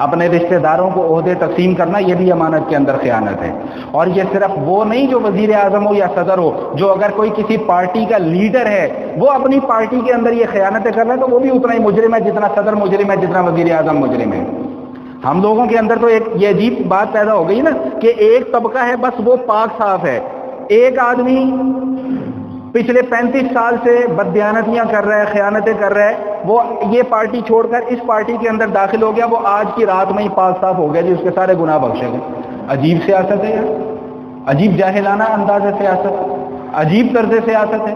اپنے رشتہ داروں کو عہدے تقسیم کرنا یہ بھی امانت کے اندر خیانت ہے۔ اور یہ صرف وہ نہیں جو وزیر اعظم ہو یا صدر ہو، جو اگر کوئی کسی پارٹی کا لیڈر ہے وہ اپنی پارٹی کے اندر یہ خیانتیں کر رہا ہے تو وہ بھی اتنا ہی مجرم ہے جتنا صدر مجرم ہے، جتنا وزیر اعظم مجرم ہے۔ ہم لوگوں کے اندر تو ایک یہ عجیب بات پیدا ہو گئی نا کہ ایک طبقہ ہے بس وہ پاک صاف ہے، ایک آدمی پچھلے 35 سال سے بددیانتیاں کر رہا ہے، خیانتیں کر رہا ہے، وہ یہ پارٹی چھوڑ کر اس پارٹی کے اندر داخل ہو گیا، وہ آج کی رات میں ہی پاک صاف ہو گیا جی، اس کے سارے گناہ بخشے گئے۔ عجیب سیاست ہے یار، عجیب جاہلانہ انداز ہے سیاست، عجیب طرز سیاست ہے۔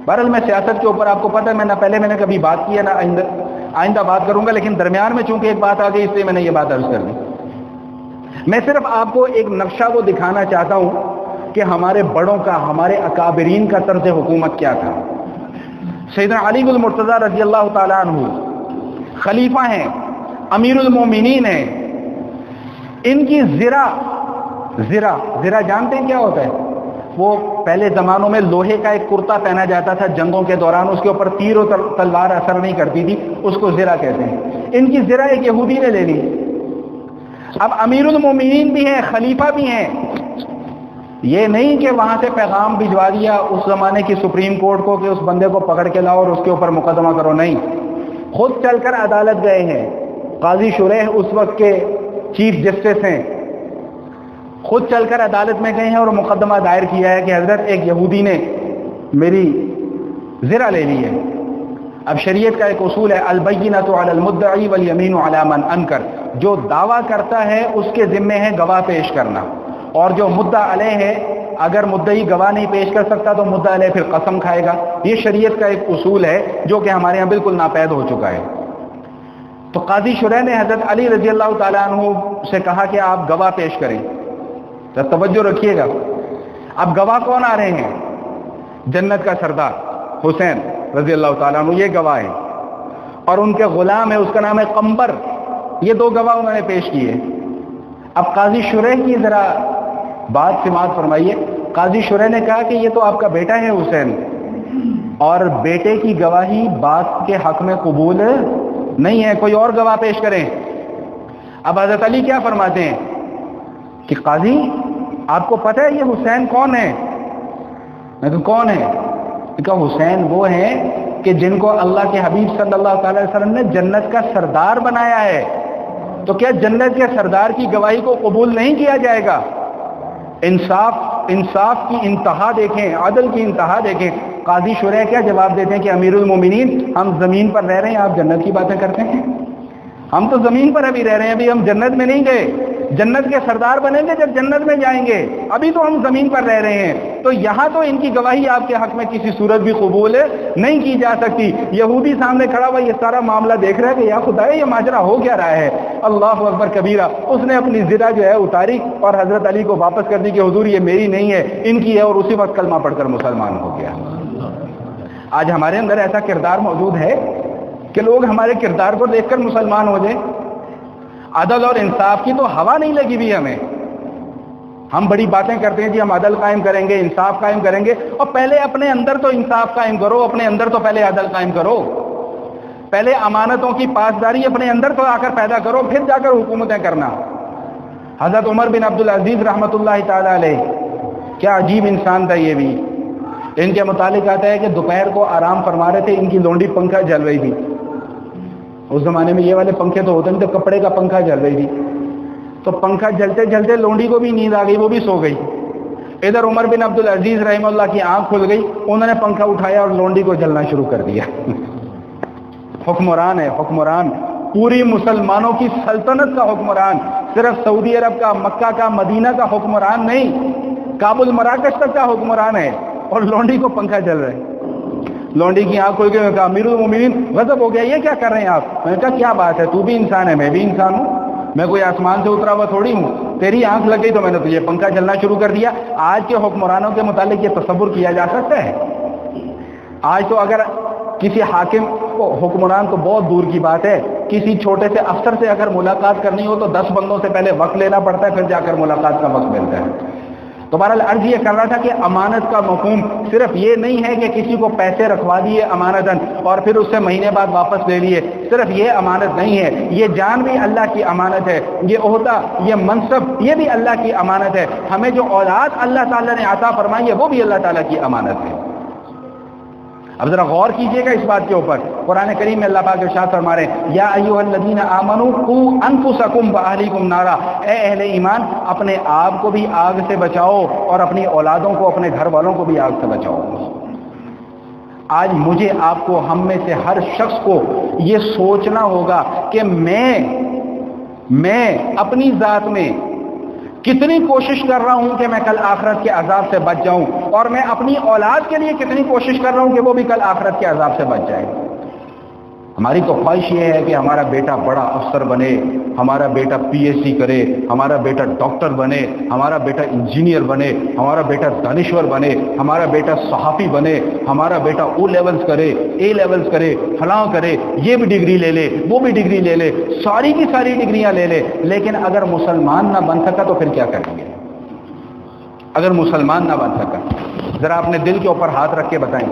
بہرحال میں سیاست کے اوپر آپ کو پتہ ہے میں نہ پہلے میں نے کبھی بات کی ہے نہ آئندہ بات کروں گا، لیکن درمیان میں چونکہ ایک بات آ گئی اس لیے میں نے یہ بات عرض کر دی۔ میں صرف آپ کو ایک نقشہ وہ دکھانا چاہتا ہوں کہ ہمارے بڑوں کا، ہمارے اکابرین کا طرز حکومت کیا تھا۔ سیدنا علی المرتضیٰ رضی اللہ تعالیٰ عنہ خلیفہ ہیں، امیر المومنین ہیں، ان کی زرہ جانتے ہیں کیا ہوتا ہے؟ وہ پہلے زمانوں میں لوہے کا ایک کرتا پہنا جاتا تھا جنگوں کے دوران، اس کے اوپر تیر و تلوار اثر نہیں کرتی تھی، اس کو زرہ کہتے ہیں۔ ان کی زرہ ایک یہودی نے لے لی۔ اب امیر المومنین بھی ہیں، خلیفہ بھی ہیں، یہ نہیں کہ وہاں سے پیغام بھجوا دیا اس زمانے کی سپریم کورٹ کو کہ اس بندے کو پکڑ کے لاؤ اور اس کے اوپر مقدمہ کرو، نہیں، خود چل کر عدالت گئے ہیں۔ قاضی شریح اس وقت کے چیف جسٹس ہیں، خود چل کر عدالت میں گئے ہیں اور مقدمہ دائر کیا ہے کہ حضرت ایک یہودی نے میری زرہ لے لی ہے۔ اب شریعت کا ایک اصول ہے البینۃ علی المدعی والیمین علی من انکر، جو دعویٰ کرتا ہے اس کے ذمے ہے گواہ پیش کرنا، اور جو مدعا علیہ ہے اگر مدعی گواہ نہیں پیش کر سکتا تو مدعا علیہ پھر قسم کھائے گا۔ یہ شریعت کا ایک اصول ہے جو کہ ہمارے یہاں بالکل ناپید ہو چکا ہے۔ تو قاضی شریح نے حضرت علی رضی اللہ تعالیٰ عنہ سے کہا کہ آپ گواہ پیش کریں۔ تو توجہ رکھیے گا، اب گواہ کون آ رہے ہیں؟ جنت کا سردار حسین رضی اللہ تعالیٰ عنہ یہ گواہ ہے، اور ان کے غلام ہے، اس کا نام ہے قمبر، یہ دو گواہ انہوں نے پیش کیے۔ اب قاضی شریح کی ذرا بات سماعت فرمائیے۔ قاضی شریح نے کہا کہ یہ تو آپ کا بیٹا ہے حسین، اور بیٹے کی گواہی باپ کے حق میں قبول نہیں ہے، کوئی اور گواہ پیش کریں۔ اب حضرت علی کیا فرماتے ہیں کہ قاضی آپ کو پتہ ہے یہ حسین کون ہے؟ میں کہا کون ہے؟ کہا حسین وہ ہیں کہ جن کو اللہ کے حبیب صلی اللہ تعالی وسلم نے جنت کا سردار بنایا ہے، تو کیا جنت کے سردار کی گواہی کو قبول نہیں کیا جائے گا؟ انصاف کی انتہا دیکھیں، عدل کی انتہا دیکھیں۔ قاضی شریح کیا جواب دیتے ہیں کہ امیر المومنین ہم زمین پر رہ رہے ہیں، آپ جنت کی باتیں کرتے ہیں؟ ہم تو زمین پر ابھی رہ رہے ہیں، ابھی ہم جنت میں نہیں گئے، جنت کے سردار بنیں گے جب جنت میں جائیں گے، ابھی تو ہم زمین پر رہ رہے ہیں۔ تو یہاں تو ان کی گواہی آپ کے حق میں کسی صورت بھی قبول نہیں کی جا سکتی۔ یہودی سامنے کھڑا ہوا یہ سارا معاملہ دیکھ رہا ہے کہ یا خدا یہ ماجرا ہو کیا رہا ہے۔ اللہ اکبر کبیرہ، اس نے اپنی زرہ جو ہے اتاری اور حضرت علی کو واپس کر دی کہ حضور یہ میری نہیں ہے، ان کی ہے، اور اسی وقت کلمہ پڑھ کر مسلمان ہو گیا۔ آج ہمارے اندر ایسا کردار موجود ہے کہ لوگ ہمارے کردار کو دیکھ کر مسلمان ہو جائیں۔ عدل اور انصاف کی تو ہوا نہیں لگی ہوئی ہمیں، ہم بڑی باتیں کرتے ہیں جی ہم عدل قائم کریں گے، انصاف قائم کریں گے، اور پہلے اپنے اندر تو انصاف قائم کرو، اپنے اندر تو پہلے عدل قائم کرو، پہلے امانتوں کی پاسداری اپنے اندر تو آ کر پیدا کرو، پھر جا کر حکومتیں کرنا۔ حضرت عمر بن عبد العزیز رحمۃ اللہ تعالی علیہ، کیا عجیب انسان تھا یہ بھی۔ ان کے متعلق آتا ہے کہ دوپہر کو آرام فرما رہے تھے، ان کی لونڈی پنکھا جل رہی تھی۔ اس زمانے میں یہ والے پنکھے تو ہوتے نہیں، تو کپڑے کا پنکھا جل رہی تھی، تو پنکھا جلتے جلتے لونڈی کو بھی نیند آ گئی، وہ بھی سو گئی۔ ادھر عمر بن عبد العزیز رحمہ اللہ کی آنکھ کھل گئی، انہوں نے پنکھا اٹھایا اور لونڈی کو جلنا شروع کر دیا۔ حکمران ہے، حکمران، پوری مسلمانوں کی سلطنت کا حکمران، صرف سعودی عرب کا، مکہ کا، مدینہ کا حکمران نہیں، کابل مراکش تک کا حکمران ہے، اور لونڈی کو پنکھا جل رہا ہے۔ لونڈی کی آنکھ کھل کے کہا امیر المومنین غضب ہو گیا، یہ کیا کر رہے ہیں آپ؟ میں نے کہا کیا بات ہے، تو بھی انسان ہے، میں بھی انسان ہوں، میں کوئی آسمان سے اترا ہوا تھوڑی ہوں، تیری آنکھ لگ گئی تو میں نے تجھے پنکھا جلنا شروع کر دیا۔ آج کے حکمرانوں کے متعلق یہ تصور کیا جا سکتا ہے؟ آج تو اگر کسی حاکم کو، حکمران تو بہت دور کی بات ہے، کسی چھوٹے سے افسر سے اگر ملاقات کرنی ہو تو 10 بندوں سے پہلے وقت لینا پڑتا ہے، پھر جا کر ملاقات کا وقت ملتا ہے۔ تو بہرحال عرض یہ کر رہا تھا کہ امانت کا مفہوم صرف یہ نہیں ہے کہ کسی کو پیسے رکھوا دیے امانتاً اور پھر اس سے مہینے بعد واپس لے لیے، صرف یہ امانت نہیں ہے، یہ جان بھی اللہ کی امانت ہے، یہ عہدہ، یہ منصب، یہ بھی اللہ کی امانت ہے، ہمیں جو اولاد اللہ تعالیٰ نے عطا فرمائی ہے وہ بھی اللہ تعالیٰ کی امانت ہے۔ اب ذرا غور کیجئے گا اس بات کے اوپر، قرآن کریم میں اللہ پاک ارشاد فرما رہے ہیں یا ایھا الذین آمنوا قوا انفسکم واہلیکم نارا، اے اہل ایمان اپنے آپ کو بھی آگ سے بچاؤ اور اپنی اولادوں کو، اپنے گھر والوں کو بھی آگ سے بچاؤ۔ آج مجھے، آپ کو، ہم میں سے ہر شخص کو یہ سوچنا ہوگا کہ میں اپنی ذات میں کتنی کوشش کر رہا ہوں کہ میں کل آخرت کے عذاب سے بچ جاؤں، اور میں اپنی اولاد کے لیے کتنی کوشش کر رہا ہوں کہ وہ بھی کل آخرت کے عذاب سے بچ جائے۔ ہماری تو خواہش یہ ہے کہ ہمارا بیٹا بڑا افسر بنے، ہمارا بیٹا پی ایچ ڈی کرے، ہمارا بیٹا ڈاکٹر بنے، ہمارا بیٹا انجینئر بنے، ہمارا بیٹا دانشور بنے، ہمارا بیٹا صحافی بنے، ہمارا بیٹا او لیولز کرے، اے لیولز کرے، فلاں کرے، یہ بھی ڈگری لے لے، وہ بھی ڈگری لے لے، ساری کی ساری ڈگریاں لے لے، لیکن اگر مسلمان نہ بن سکا تو پھر کیا کریں گے؟ اگر مسلمان نہ بن سکا، ذرا اپنے دل کے اوپر ہاتھ رکھ کے بتائیں،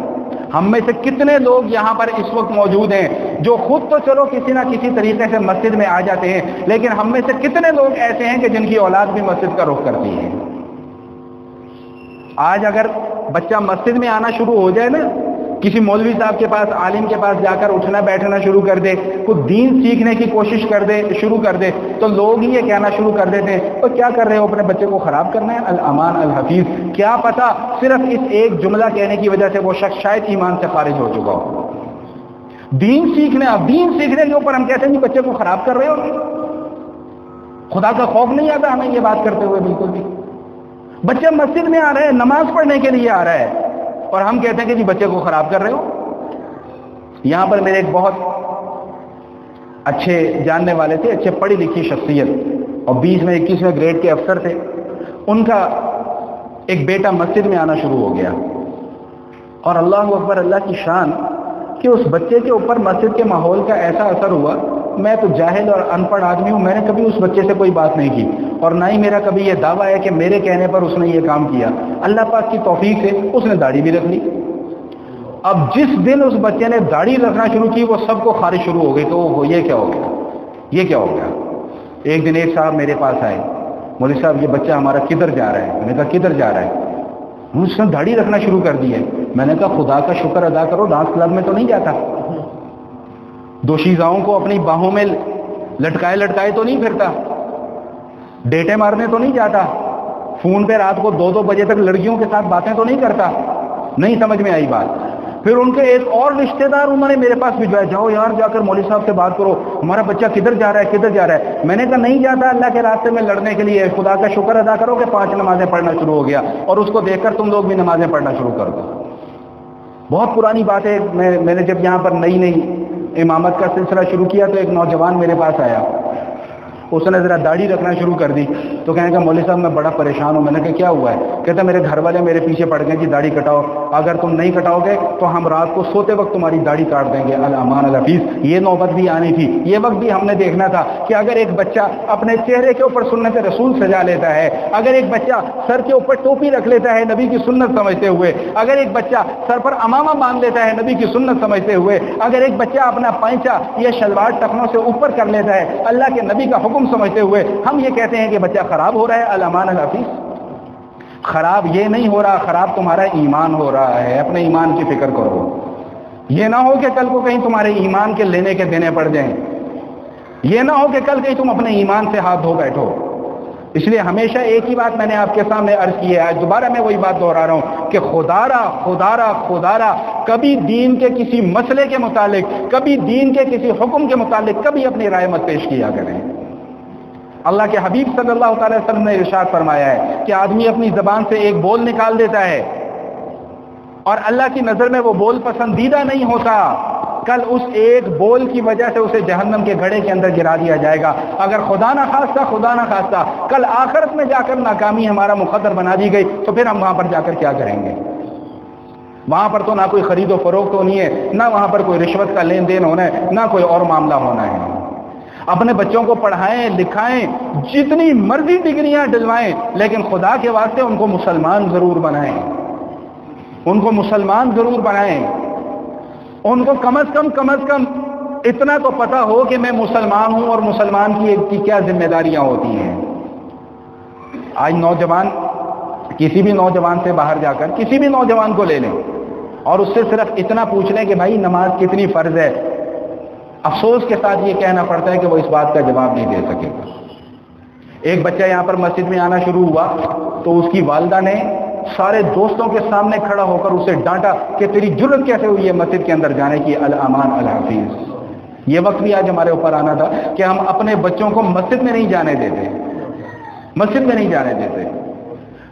ہم میں سے کتنے لوگ یہاں پر اس وقت موجود ہیں جو خود تو چلو کسی نہ کسی طریقے سے مسجد میں آ جاتے ہیں، لیکن ہم میں سے کتنے لوگ ایسے ہیں کہ جن کی اولاد بھی مسجد کا رخ کرتی ہے؟ آج اگر بچہ مسجد میں آنا شروع ہو جائے نا، کسی مولوی صاحب کے پاس، عالم کے پاس جا کر اٹھنا بیٹھنا شروع کر دے، کچھ دین سیکھنے کی کوشش شروع کر دے، تو لوگ ہی یہ کہنا شروع کر دیتے ہیں تو کیا کر رہے ہو، اپنے بچے کو خراب کرنا ہے؟ الامان الحفیظ، کیا پتا صرف اس ایک جملہ کہنے کی وجہ سے وہ شخص شاید ایمان سے خارج ہو چکا ہو۔ دین سیکھنے کے اوپر ہم کہتے ہیں کہ بچے کو خراب کر رہے ہو، خدا کا خوف نہیں آتا ہمیں یہ بات کرتے ہوئے؟ بالکل بھی۔ بچے مسجد میں آ رہے ہیں، نماز پڑھنے کے لیے آ رہا ہے، اور ہم کہتے ہیں کہ جی بچے کو خراب کر رہے ہو۔ یہاں پر میرے ایک بہت اچھے جاننے والے تھے، اچھے پڑھی لکھی شخصیت، اور 20ویں 21ویں گریڈ کے افسر تھے، ان کا ایک بیٹا مسجد میں آنا شروع ہو گیا، اور اللہ اکبر، اللہ کی شان کہ اس بچے کے اوپر مسجد کے ماحول کا ایسا اثر ہوا۔ میں تو جاہل اور ان پڑھ آدمی ہوں، میں نے کبھی اس بچے سے کوئی بات نہیں کی، اور نہ ہی میرا کبھی یہ دعویٰ ہے کہ میرے کہنے پر اس نے یہ کام کیا۔ اللہ پاک کی توفیق سے اس نے داڑھی بھی رکھ لی۔ اب جس دن اس بچے نے داڑھی رکھنا شروع کی، وہ سب کو خارج شروع ہو گئی کہ وہ یہ کیا ہو گیا، یہ کیا ہو گیا۔ ایک دن ایک صاحب میرے پاس آئے، مولوی صاحب یہ بچہ ہمارا کدھر جا رہا ہے؟ میں نے کہا کدھر جا رہا ہے؟ اس نے داڑھی رکھنا شروع کر دی ہے۔ میں نے کہا خدا کا شکر ادا کرو، ڈانس کلب میں تو نہیں جاتا، دوشیزاؤں کو اپنی باہوں میں لٹکائے تو نہیں پھرتا، ڈیٹے مارنے تو نہیں جاتا، فون پہ رات کو 2-2 بجے تک لڑکیوں کے ساتھ باتیں تو نہیں کرتا۔ نہیں سمجھ میں آئی بات۔ پھر ان کے ایک اور رشتہ دار انہوں نے میرے پاس بھجوایا، جاؤ یار جا کر مولوی صاحب سے بات کرو، ہمارا بچہ کدھر جا رہا ہے۔ میں نے کہا نہیں جاتا اللہ کے راستے میں لڑنے کے لیے، خدا کا شکر ادا کرو کہ 5 نمازیں پڑھنا شروع ہو گیا، اور اس کو دیکھ کر تم لوگ بھی نمازیں پڑھنا شروع کر دو۔ بہت پرانی بات ہے، میں نے جب یہاں پر نئی امامت کا سلسلہ شروع کیا تو ایک نوجوان میرے پاس آیا، اس نے ذرا داڑھی رکھنا شروع کر دی تو کہنے کا مولوی صاحب میں بڑا پریشان ہوں. میں نے کہا کیا ہوا ہے؟ کہتا میرے گھر والے میرے پیچھے پڑ گئے کہ داڑھی کٹاؤ, اگر تم نہیں کٹاؤ گے تو ہم رات کو سوتے وقت تمہاری داڑھی کاٹ دیں گے. الامان الحفیظ, یہ نوبت بھی آنی تھی, یہ وقت بھی ہم نے دیکھنا تھا کہ اگر ایک بچہ اپنے چہرے کے اوپر سنت رسول سجا لیتا ہے, اگر ایک بچہ سر کے اوپر ٹوپی رکھ لیتا ہے نبی کی سنت سمجھتے ہوئے, اگر ایک بچہ سر پر امامہ باندھ لیتا ہے نبی کی سنت سمجھتے ہوئے, اگر ایک بچہ اپنا پائچہ یا شلوار ٹخنوں سے اوپر کر لیتا ہے اللہ کے نبی کا حکم سمجھتے ہوئے, ہم یہ کہتے ہیں کہ بچہ خراب ہو رہا ہے. الامان الحفیظ, خراب یہ نہیں ہو رہا, خراب تمہارا ایمان ہو رہا ہے. اپنے ایمان کی فکر کرو, یہ نہ ہو کہ کل کو کہیں تمہارے ایمان کے لینے کے دینے پڑ جائیں, یہ نہ ہو کہ کل کہیں تم اپنے ایمان سے ہاتھ دھو بیٹھو. اس لیے ہمیشہ ایک ہی بات میں نے آپ کے سامنے عرض کی ہے, آج دوبارہ میں وہی بات دہرا رہا ہوں کہ خدارا کبھی دین کے کسی مسئلے کے متعلق, کبھی دین کے کسی حکم کے متعلق کبھی اپنی رائے مت پیش کیا کریں. اللہ کے حبیب صلی اللہ تعالی وسلم نے ارشاد فرمایا ہے کہ آدمی اپنی زبان سے ایک بول نکال دیتا ہے اور اللہ کی نظر میں وہ بول پسندیدہ نہیں ہوتا, کل اس ایک بول کی وجہ سے اسے جہنم کے گڑھے کے اندر گرا دیا جائے گا. اگر خدا نہ خواستہ کل آخرت میں جا کر ناکامی ہمارا مقدر بنا دی گئی تو پھر ہم وہاں پر جا کر کیا کریں گے؟ وہاں پر تو نہ کوئی خرید و فروخت ہونی ہے, نہ وہاں پر کوئی رشوت کا لین دین ہونا ہے, نہ کوئی اور معاملہ ہونا ہے. اپنے بچوں کو پڑھائیں لکھائیں, جتنی مرضی ڈگریاں ڈلوائیں, لیکن خدا کے واسطے ان کو مسلمان ضرور بنائیں, ان کو مسلمان ضرور بنائیں. ان کو کم از کم اتنا تو پتہ ہو کہ میں مسلمان ہوں اور مسلمان کی کیا ذمہ داریاں ہوتی ہیں. آج نوجوان, کسی بھی نوجوان سے باہر جا کر کسی بھی نوجوان کو لے لیں اور اس سے صرف اتنا پوچھ لیں کہ بھائی نماز کتنی فرض ہے, افسوس کے ساتھ یہ کہنا پڑتا ہے کہ وہ اس بات کا جواب نہیں دے سکے گا. ایک بچہ یہاں پر مسجد میں آنا شروع ہوا تو اس کی والدہ نے سارے دوستوں کے سامنے کھڑا ہو کر اسے ڈانٹا کہ تیری جرت کیسے ہوئی ہے مسجد کے اندر جانے کی. الامان الحفیظ, یہ وقت بھی آج ہمارے اوپر آنا تھا کہ ہم اپنے بچوں کو مسجد میں نہیں جانے دیتے, مسجد میں نہیں جانے دیتے.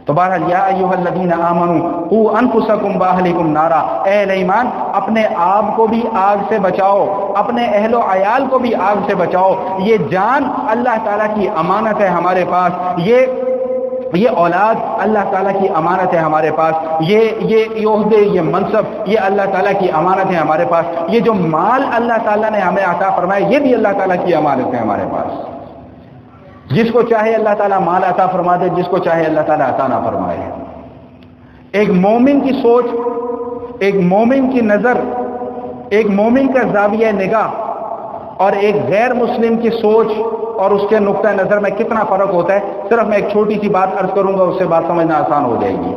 تو بہرحال یا ایھا الذین آمنوا قوا انفسکم واہلکم نارا, اے ایمان اپنے آپ کو بھی آگ سے بچاؤ, اپنے اہل و عیال کو بھی آگ سے بچاؤ. یہ جان اللہ تعالیٰ کی امانت ہے ہمارے پاس, یہ اولاد اللہ تعالیٰ کی امانت ہے ہمارے پاس, یہ عہدے, یہ منصب, یہ اللہ تعالیٰ کی امانت ہے ہمارے پاس. یہ جو مال اللہ تعالیٰ نے ہمیں عطا فرمایا یہ بھی اللہ تعالیٰ کی امانت ہے ہمارے پاس. جس کو چاہے اللہ تعالیٰ مال عطا فرما دے, جس کو چاہے اللہ تعالیٰ عطا نہ فرمائے. ایک مومن کی سوچ, ایک مومن کی نظر, ایک مومن کا زاویہ نگاہ اور ایک غیر مسلم کی سوچ اور اس کے نقطہ نظر میں کتنا فرق ہوتا ہے. صرف میں ایک چھوٹی سی بات عرض کروں گا, اس سے بات سمجھنا آسان ہو جائے گی.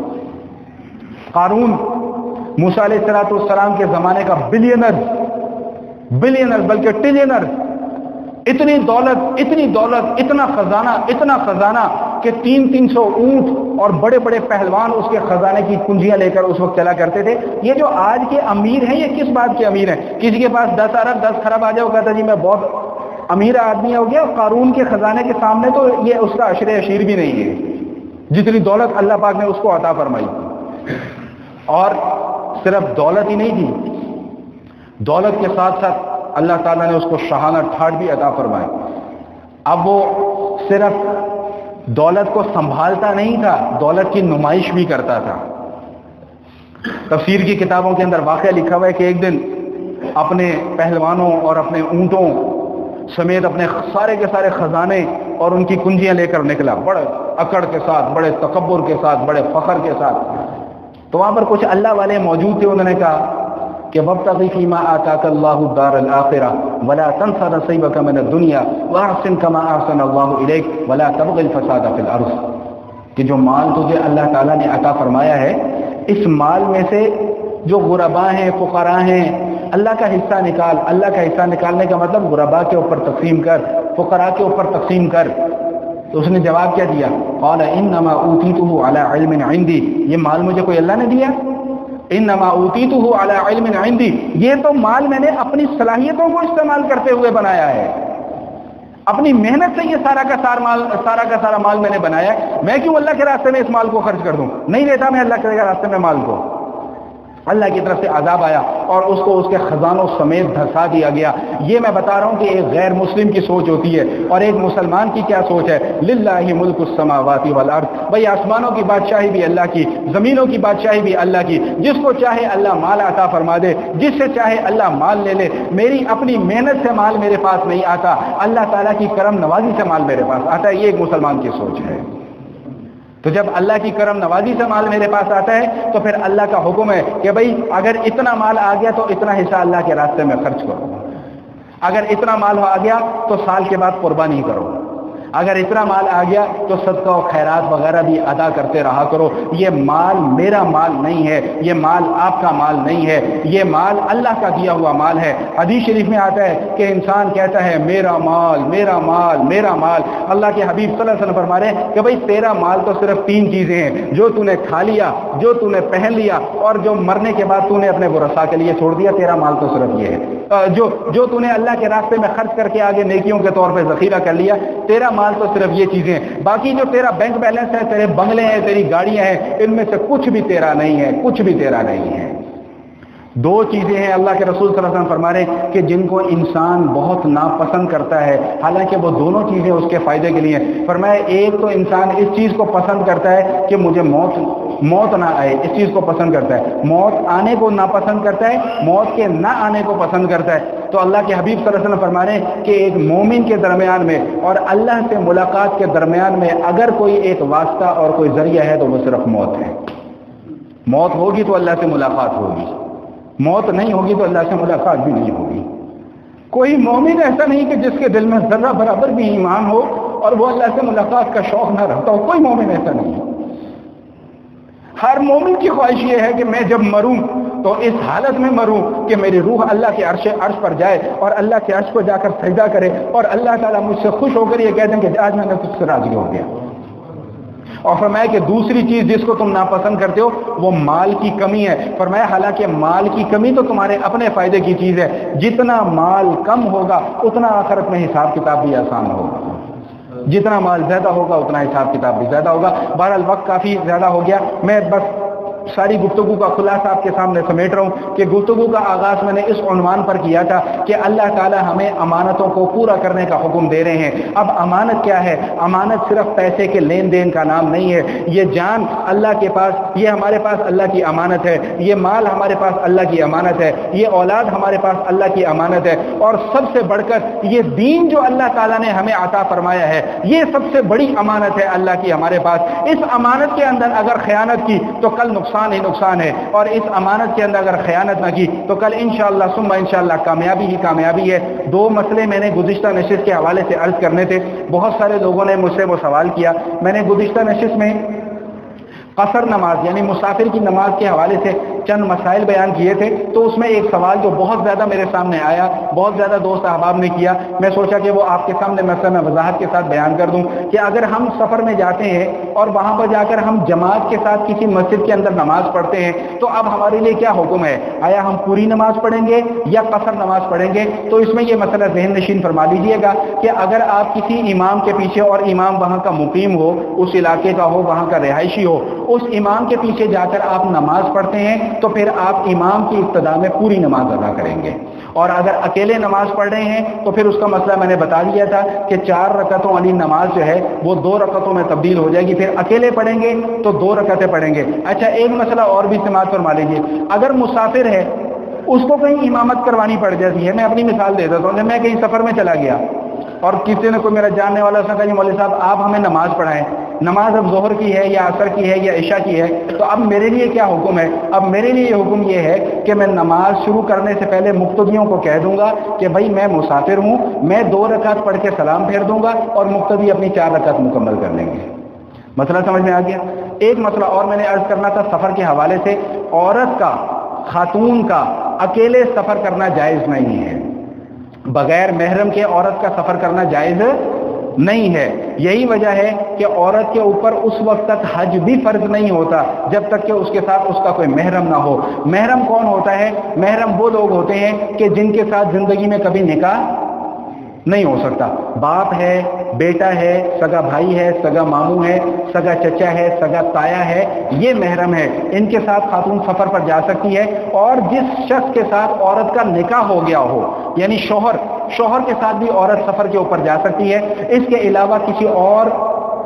قارون موسیٰ علیہ السلام کے زمانے کا بلینر بلکہ ٹریلینر, اتنی دولت, اتنا خزانہ کہ 300 اونٹ اور بڑے بڑے پہلوان اس کے خزانے کی کنجیاں لے کر اس وقت چلا کرتے تھے. یہ جو آج کے امیر ہیں یہ کس بات کے امیر ہیں؟ کسی کے پاس 10 ارب 10 خرب آ جائے, وہ کہتا جی میں بہت امیر آدمی ہو گیا. قارون کے خزانے کے سامنے تو یہ اس کا عشر عشیر بھی نہیں ہے, جتنی دولت اللہ پاک نے اس کو عطا فرمائی. اور صرف دولت ہی نہیں تھی, دولت کے ساتھ ساتھ اللہ تعالیٰ نے اس کو شاہانہ ٹھاٹ بھی عطا فرمائے. اب وہ صرف دولت کو سنبھالتا نہیں تھا, دولت کی نمائش بھی کرتا تھا. تفسیر کی کتابوں کے اندر واقعہ لکھا ہوا ہے کہ ایک دن اپنے پہلوانوں اور اپنے اونٹوں سمیت اپنے سارے کے سارے خزانے اور ان کی کنجیاں لے کر نکلا, بڑے اکڑ کے ساتھ, بڑے تکبر کے ساتھ, بڑے فخر کے ساتھ. تو وہاں پر کچھ اللہ والے موجود تھے, انہوں نے کہا کہ وَابْتَغِ فِيمَا آتَاكَ اللَّهُ الدَّارَ الْآخِرَةَ وَلَا تَنْسَ نَصِيبَكَ مِنَ الدُّنْيَا وَأَحْسِنْ كَمَا أَحْسَنَ اللَّهُ إِلَيْكَ وَلَا تَبْغِ الْفَسَادَ فِي الْأَرْضِ. کہ جو مال تجھے اللہ تعالیٰ نے عطا فرمایا ہے, اس مال میں سے جو غرباء ہیں, فقراء ہیں, اللہ کا حصہ نکال. اللہ کا حصہ نکالنے کا مطلب غرباء کے اوپر تقسیم کر, فقراء کے اوپر تقسیم کر. تو اس نے جواب کیا دیا؟ قال انما اوتیتہ علی علم عندی, یہ مال مجھے کوئی اللہ نے دیا؟ انما اوتیتہ علی علم عندی, یہ تو مال میں نے اپنی صلاحیتوں کو استعمال کرتے ہوئے بنایا ہے, اپنی محنت سے یہ سارا کا سارا مال میں نے بنایا ہے. میں کیوں اللہ کے راستے میں اس مال کو خرچ کر دوں؟ نہیں دیتا میں اللہ کے راستے میں مال کو. اللہ کی طرف سے عذاب آیا اور اس کو اس کے خزانوں سمیت دھسا دیا گیا۔ یہ میں بتا رہا ہوں کہ ایک غیر مسلم کی سوچ ہوتی ہے اور ایک مسلمان کی کیا سوچ ہے؟ للہ ملک السماوات والارض، بھئی آسمانوں کی بادشاہی بھی اللہ کی، زمینوں کی بادشاہی بھی اللہ کی، جس کو چاہے اللہ مال عطا فرما دے، جس سے چاہے اللہ مال لے لے، میری اپنی محنت سے مال میرے پاس نہیں آتا، اللہ تعالیٰ کی کرم نوازی سے مال میرے پاس آتا ہے۔ یہ ایک مسلمان کی سوچ ہے۔ تو جب اللہ کی کرم نوازی سے مال میرے پاس آتا ہے تو پھر اللہ کا حکم ہے کہ بھئی اگر اتنا مال آ گیا تو اتنا حصہ اللہ کے راستے میں خرچ کرو، اگر اتنا مال آ گیا تو سال کے بعد قربانی کرو، اگر اتنا مال آ گیا تو صدقہ و خیرات وغیرہ بھی ادا کرتے رہا کرو۔ یہ مال میرا مال نہیں ہے، یہ مال آپ کا مال نہیں ہے، یہ مال اللہ کا دیا ہوا مال ہے۔ حدیث شریف میں آتا ہے کہ انسان کہتا ہے میرا مال میرا مال میرا مال، اللہ کے حبیب صلی اللہ علیہ وسلم فرما رہے ہیں کہ بھئی تیرا مال تو صرف 3 چیزیں ہیں، جو تو نے کھا لیا، جو تو نے پہن لیا اور جو مرنے کے بعد تو نے اپنے ورثاء کے لیے چھوڑ دیا، تیرا مال تو صرف یہ ہے۔ جو تو نے اللہ کے راستے میں خرچ کر کے آگے نیکیوں کے طور پہ ذخیرہ کر لیا، تیرا مال تو صرف یہ چیزیں ہیں۔ باقی جو تیرا بینک بیلنس ہے، تیرے بنگلے ہیں، تیری گاڑیاں ہیں، ان میں سے کچھ بھی تیرا نہیں ہے، کچھ بھی تیرا نہیں ہے۔ 2 چیزیں ہیں اللہ کے رسول صلی اللہ علیہ وسلم فرما رہے ہیں کہ جن کو انسان بہت ناپسند کرتا ہے، حالانکہ وہ دونوں چیزیں اس کے فائدے کے لیے ہیں۔ فرمایا ایک تو انسان اس چیز کو پسند کرتا ہے کہ مجھے موت نہ آئے، اس چیز کو پسند کرتا ہے، موت آنے کو ناپسند کرتا ہے، موت کے نہ آنے کو پسند کرتا ہے۔ تو اللہ کے حبیب صلی اللہ علیہ وسلم فرما رہے ہیں کہ ایک مومن کے درمیان میں اور اللہ سے ملاقات کے درمیان میں اگر کوئی ایک واسطہ اور کوئی ذریعہ ہے تو وہ صرف موت ہے۔ موت ہوگی تو اللہ سے ملاقات ہوگی، موت نہیں ہوگی تو اللہ سے ملاقات بھی نہیں ہوگی۔ کوئی مومن ایسا نہیں کہ جس کے دل میں ذرہ برابر بھی ایمان ہو اور وہ اللہ سے ملاقات کا شوق نہ رکھتا ہو، کوئی مومن ایسا نہیں ہے۔ ہر مومن کی خواہش یہ ہے کہ میں جب مروں تو اس حالت میں مروں کہ میری روح اللہ کے عرش پر جائے اور اللہ کے عرش کو جا کر سجدہ کرے اور اللہ تعالیٰ مجھ سے خوش ہو کر یہ کہہ دیں کہ آج میں نے تجھ سے راضی ہو گیا۔ اور فرمایا کہ دوسری چیز جس کو تم ناپسند کرتے ہو وہ مال کی کمی ہے۔ فرمایا حالانکہ مال کی کمی تو تمہارے اپنے فائدے کی چیز ہے، جتنا مال کم ہوگا اتنا آخرت میں حساب کتاب بھی آسان ہوگا، جتنا مال زیادہ ہوگا اتنا حساب کتاب بھی زیادہ ہوگا۔ بہرحال وقت کافی زیادہ ہو گیا، میں بس ساری گفتگو کا خلاصہ آپ کے سامنے سمیٹ رہا ہوں کہ گفتگو کا آغاز میں نے اس عنوان پر کیا تھا کہ اللہ تعالی ہمیں امانتوں کو پورا کرنے کا حکم دے رہے ہیں۔ اب امانت کیا ہے؟ امانت صرف پیسے کے لین دین کا نام نہیں ہے، یہ جان اللہ کے پاس، یہ ہمارے پاس اللہ کی امانت ہے، یہ مال ہمارے پاس اللہ کی امانت ہے، یہ اولاد ہمارے پاس اللہ کی امانت ہے، اور سب سے بڑھ کر یہ دین جو اللہ تعالیٰ نے ہمیں عطا فرمایا ہے، یہ سب سے بڑی امانت ہے اللہ کی ہمارے پاس۔ اس امانت کے اندر اگر خیانت کی تو کل نقصان ہی نقصان ہے، اور اس امانت کے اندر اگر خیانت نہ کی تو کل انشاءاللہ ثم انشاءاللہ کامیابی ہی کامیابی ہے۔ 2 مسئلے میں نے گزشتہ نشست کے حوالے سے عرض کرنے تھے، بہت سارے لوگوں نے مجھ سے وہ سوال کیا۔ میں نے گزشتہ نشست میں قصر نماز یعنی مسافر کی نماز کے حوالے سے چند مسائل بیان کیے تھے، تو اس میں ایک سوال جو بہت زیادہ میرے سامنے آیا، بہت زیادہ دوست احباب نے کیا، میں سوچا کہ وہ آپ کے سامنے مثلا میں وضاحت کے ساتھ بیان کر دوں کہ اگر ہم سفر میں جاتے ہیں اور وہاں پر جا کر ہم جماعت کے ساتھ کسی مسجد کے اندر نماز پڑھتے ہیں تو اب ہمارے لیے کیا حکم ہے؟ آیا ہم پوری نماز پڑھیں گے یا قصر نماز پڑھیں گے؟ تو اس میں یہ مسئلہ ذہن نشین فرما لیجیے گا کہ اگر آپ کسی امام کے پیچھے، اور امام وہاں کا مقیم ہو، اس علاقے کا ہو، وہاں کا رہائشی ہو، اس امام کے پیچھے جا کر آپ نماز پڑھتے ہیں تو پھر آپ امام کی ابتدا میں پوری نماز ادا کریں گے، اور اگر اکیلے نماز پڑھ رہے ہیں تو پھر اس کا مسئلہ میں نے بتا دیا تھا کہ 4 رکعتوں والی نماز جو ہے وہ 2 رکعتوں میں تبدیل ہو جائے گی، پھر اکیلے پڑھیں گے تو 2 رکعتیں پڑھیں گے۔ اچھا ایک مسئلہ اور بھی سماعت فرما لیجیے، اگر مسافر ہے اس کو کہیں امامت کروانی پڑ جاتی ہے، میں اپنی مثال دے دیتا ہوں، میں کہیں سفر میں چلا گیا اور کسی نے کوئی میرا جاننے والا اس نے کہا جی مولوی صاحب آپ ہمیں نماز پڑھائیں، نماز اب ظہر کی ہے یا عصر کی ہے یا عشاء کی ہے، تو اب میرے لیے کیا حکم ہے؟ اب میرے لیے یہ حکم یہ ہے کہ میں نماز شروع کرنے سے پہلے مقتدیوں کو کہہ دوں گا کہ بھائی میں مسافر ہوں، میں 2 رکعت پڑھ کے سلام پھیر دوں گا اور مقتدی اپنی 4 رکعت مکمل کر لیں گے۔ مسئلہ سمجھ میں آ گیا؟ ایک مسئلہ اور میں نے عرض کرنا تھا سفر کے حوالے سے، عورت کا، خاتون کا اکیلے سفر کرنا جائز نہیں ہے، بغیر محرم کے عورت کا سفر کرنا جائز نہیں ہے۔ یہی وجہ ہے کہ عورت کے اوپر اس وقت تک حج بھی فرض نہیں ہوتا جب تک کہ اس کے ساتھ اس کا کوئی محرم نہ ہو۔ محرم کون ہوتا ہے؟ محرم وہ لوگ ہوتے ہیں کہ جن کے ساتھ زندگی میں کبھی نکاح نہیں ہو سکتا. باپ ہے، بیٹا ہے، سگا بھائی ہے، سگا ماموں ہے، سگا چچا ہے، سگا تایا ہے، یہ محرم ہے. ان کے ساتھ خاتون سفر پر جا سکتی ہے. اور جس شخص کے ساتھ عورت کا نکاح ہو گیا ہو، یعنی شوہر کے ساتھ بھی عورت سفر کے اوپر جا سکتی ہے. اس کے علاوہ کسی اور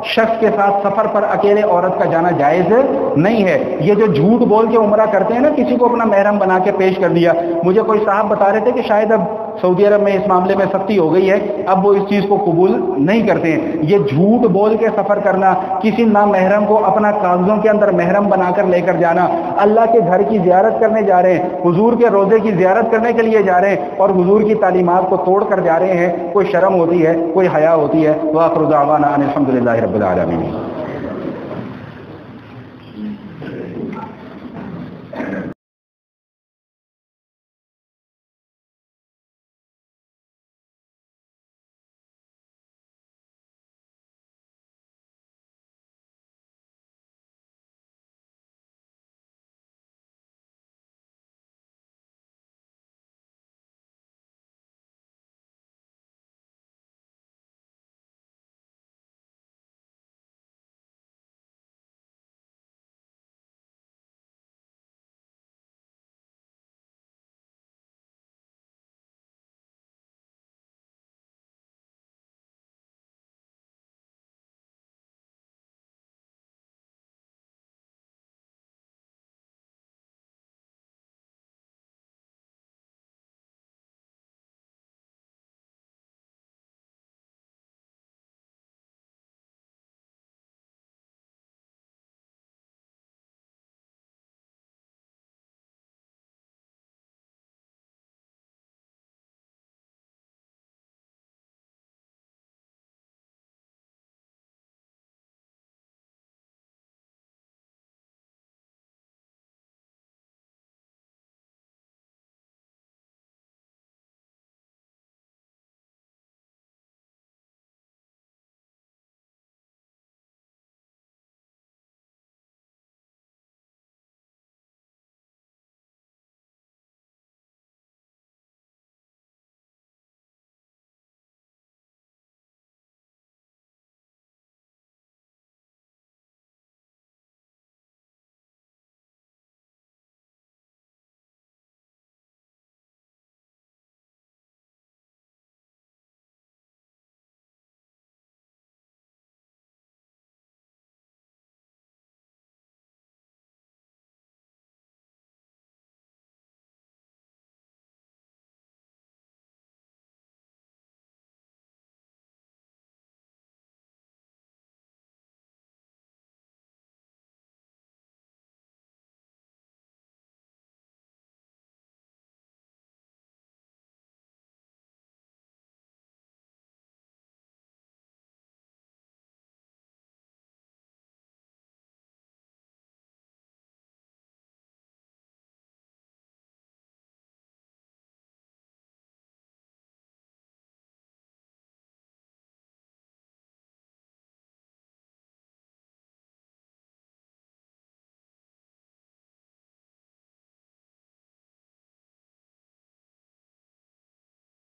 شخص کے ساتھ سفر پر اکیلے عورت کا جانا جائز نہیں ہے. یہ جو جھوٹ بول کے عمرہ کرتے ہیں نا، کسی کو اپنا محرم بنا کے پیش کر دیا. مجھے کوئی صاحب بتا رہے تھے کہ شاید اب سعودی عرب میں اس معاملے میں سختی ہو گئی ہے، اب وہ اس چیز کو قبول نہیں کرتے ہیں. یہ جھوٹ بول کے سفر کرنا، کسی نامحرم کو اپنا کاغذوں کے اندر محرم بنا کر لے کر جانا، اللہ کے گھر کی زیارت کرنے جا رہے ہیں، حضور کے روزے کی زیارت کرنے کے لیے جا رہے ہیں اور حضور کی تعلیمات کو توڑ کر جا رہے ہیں. کوئی شرم ہوتی ہے، کوئی حیا ہوتی ہے؟ وآخر دعوانا ان الحمد للہ رب العالمین.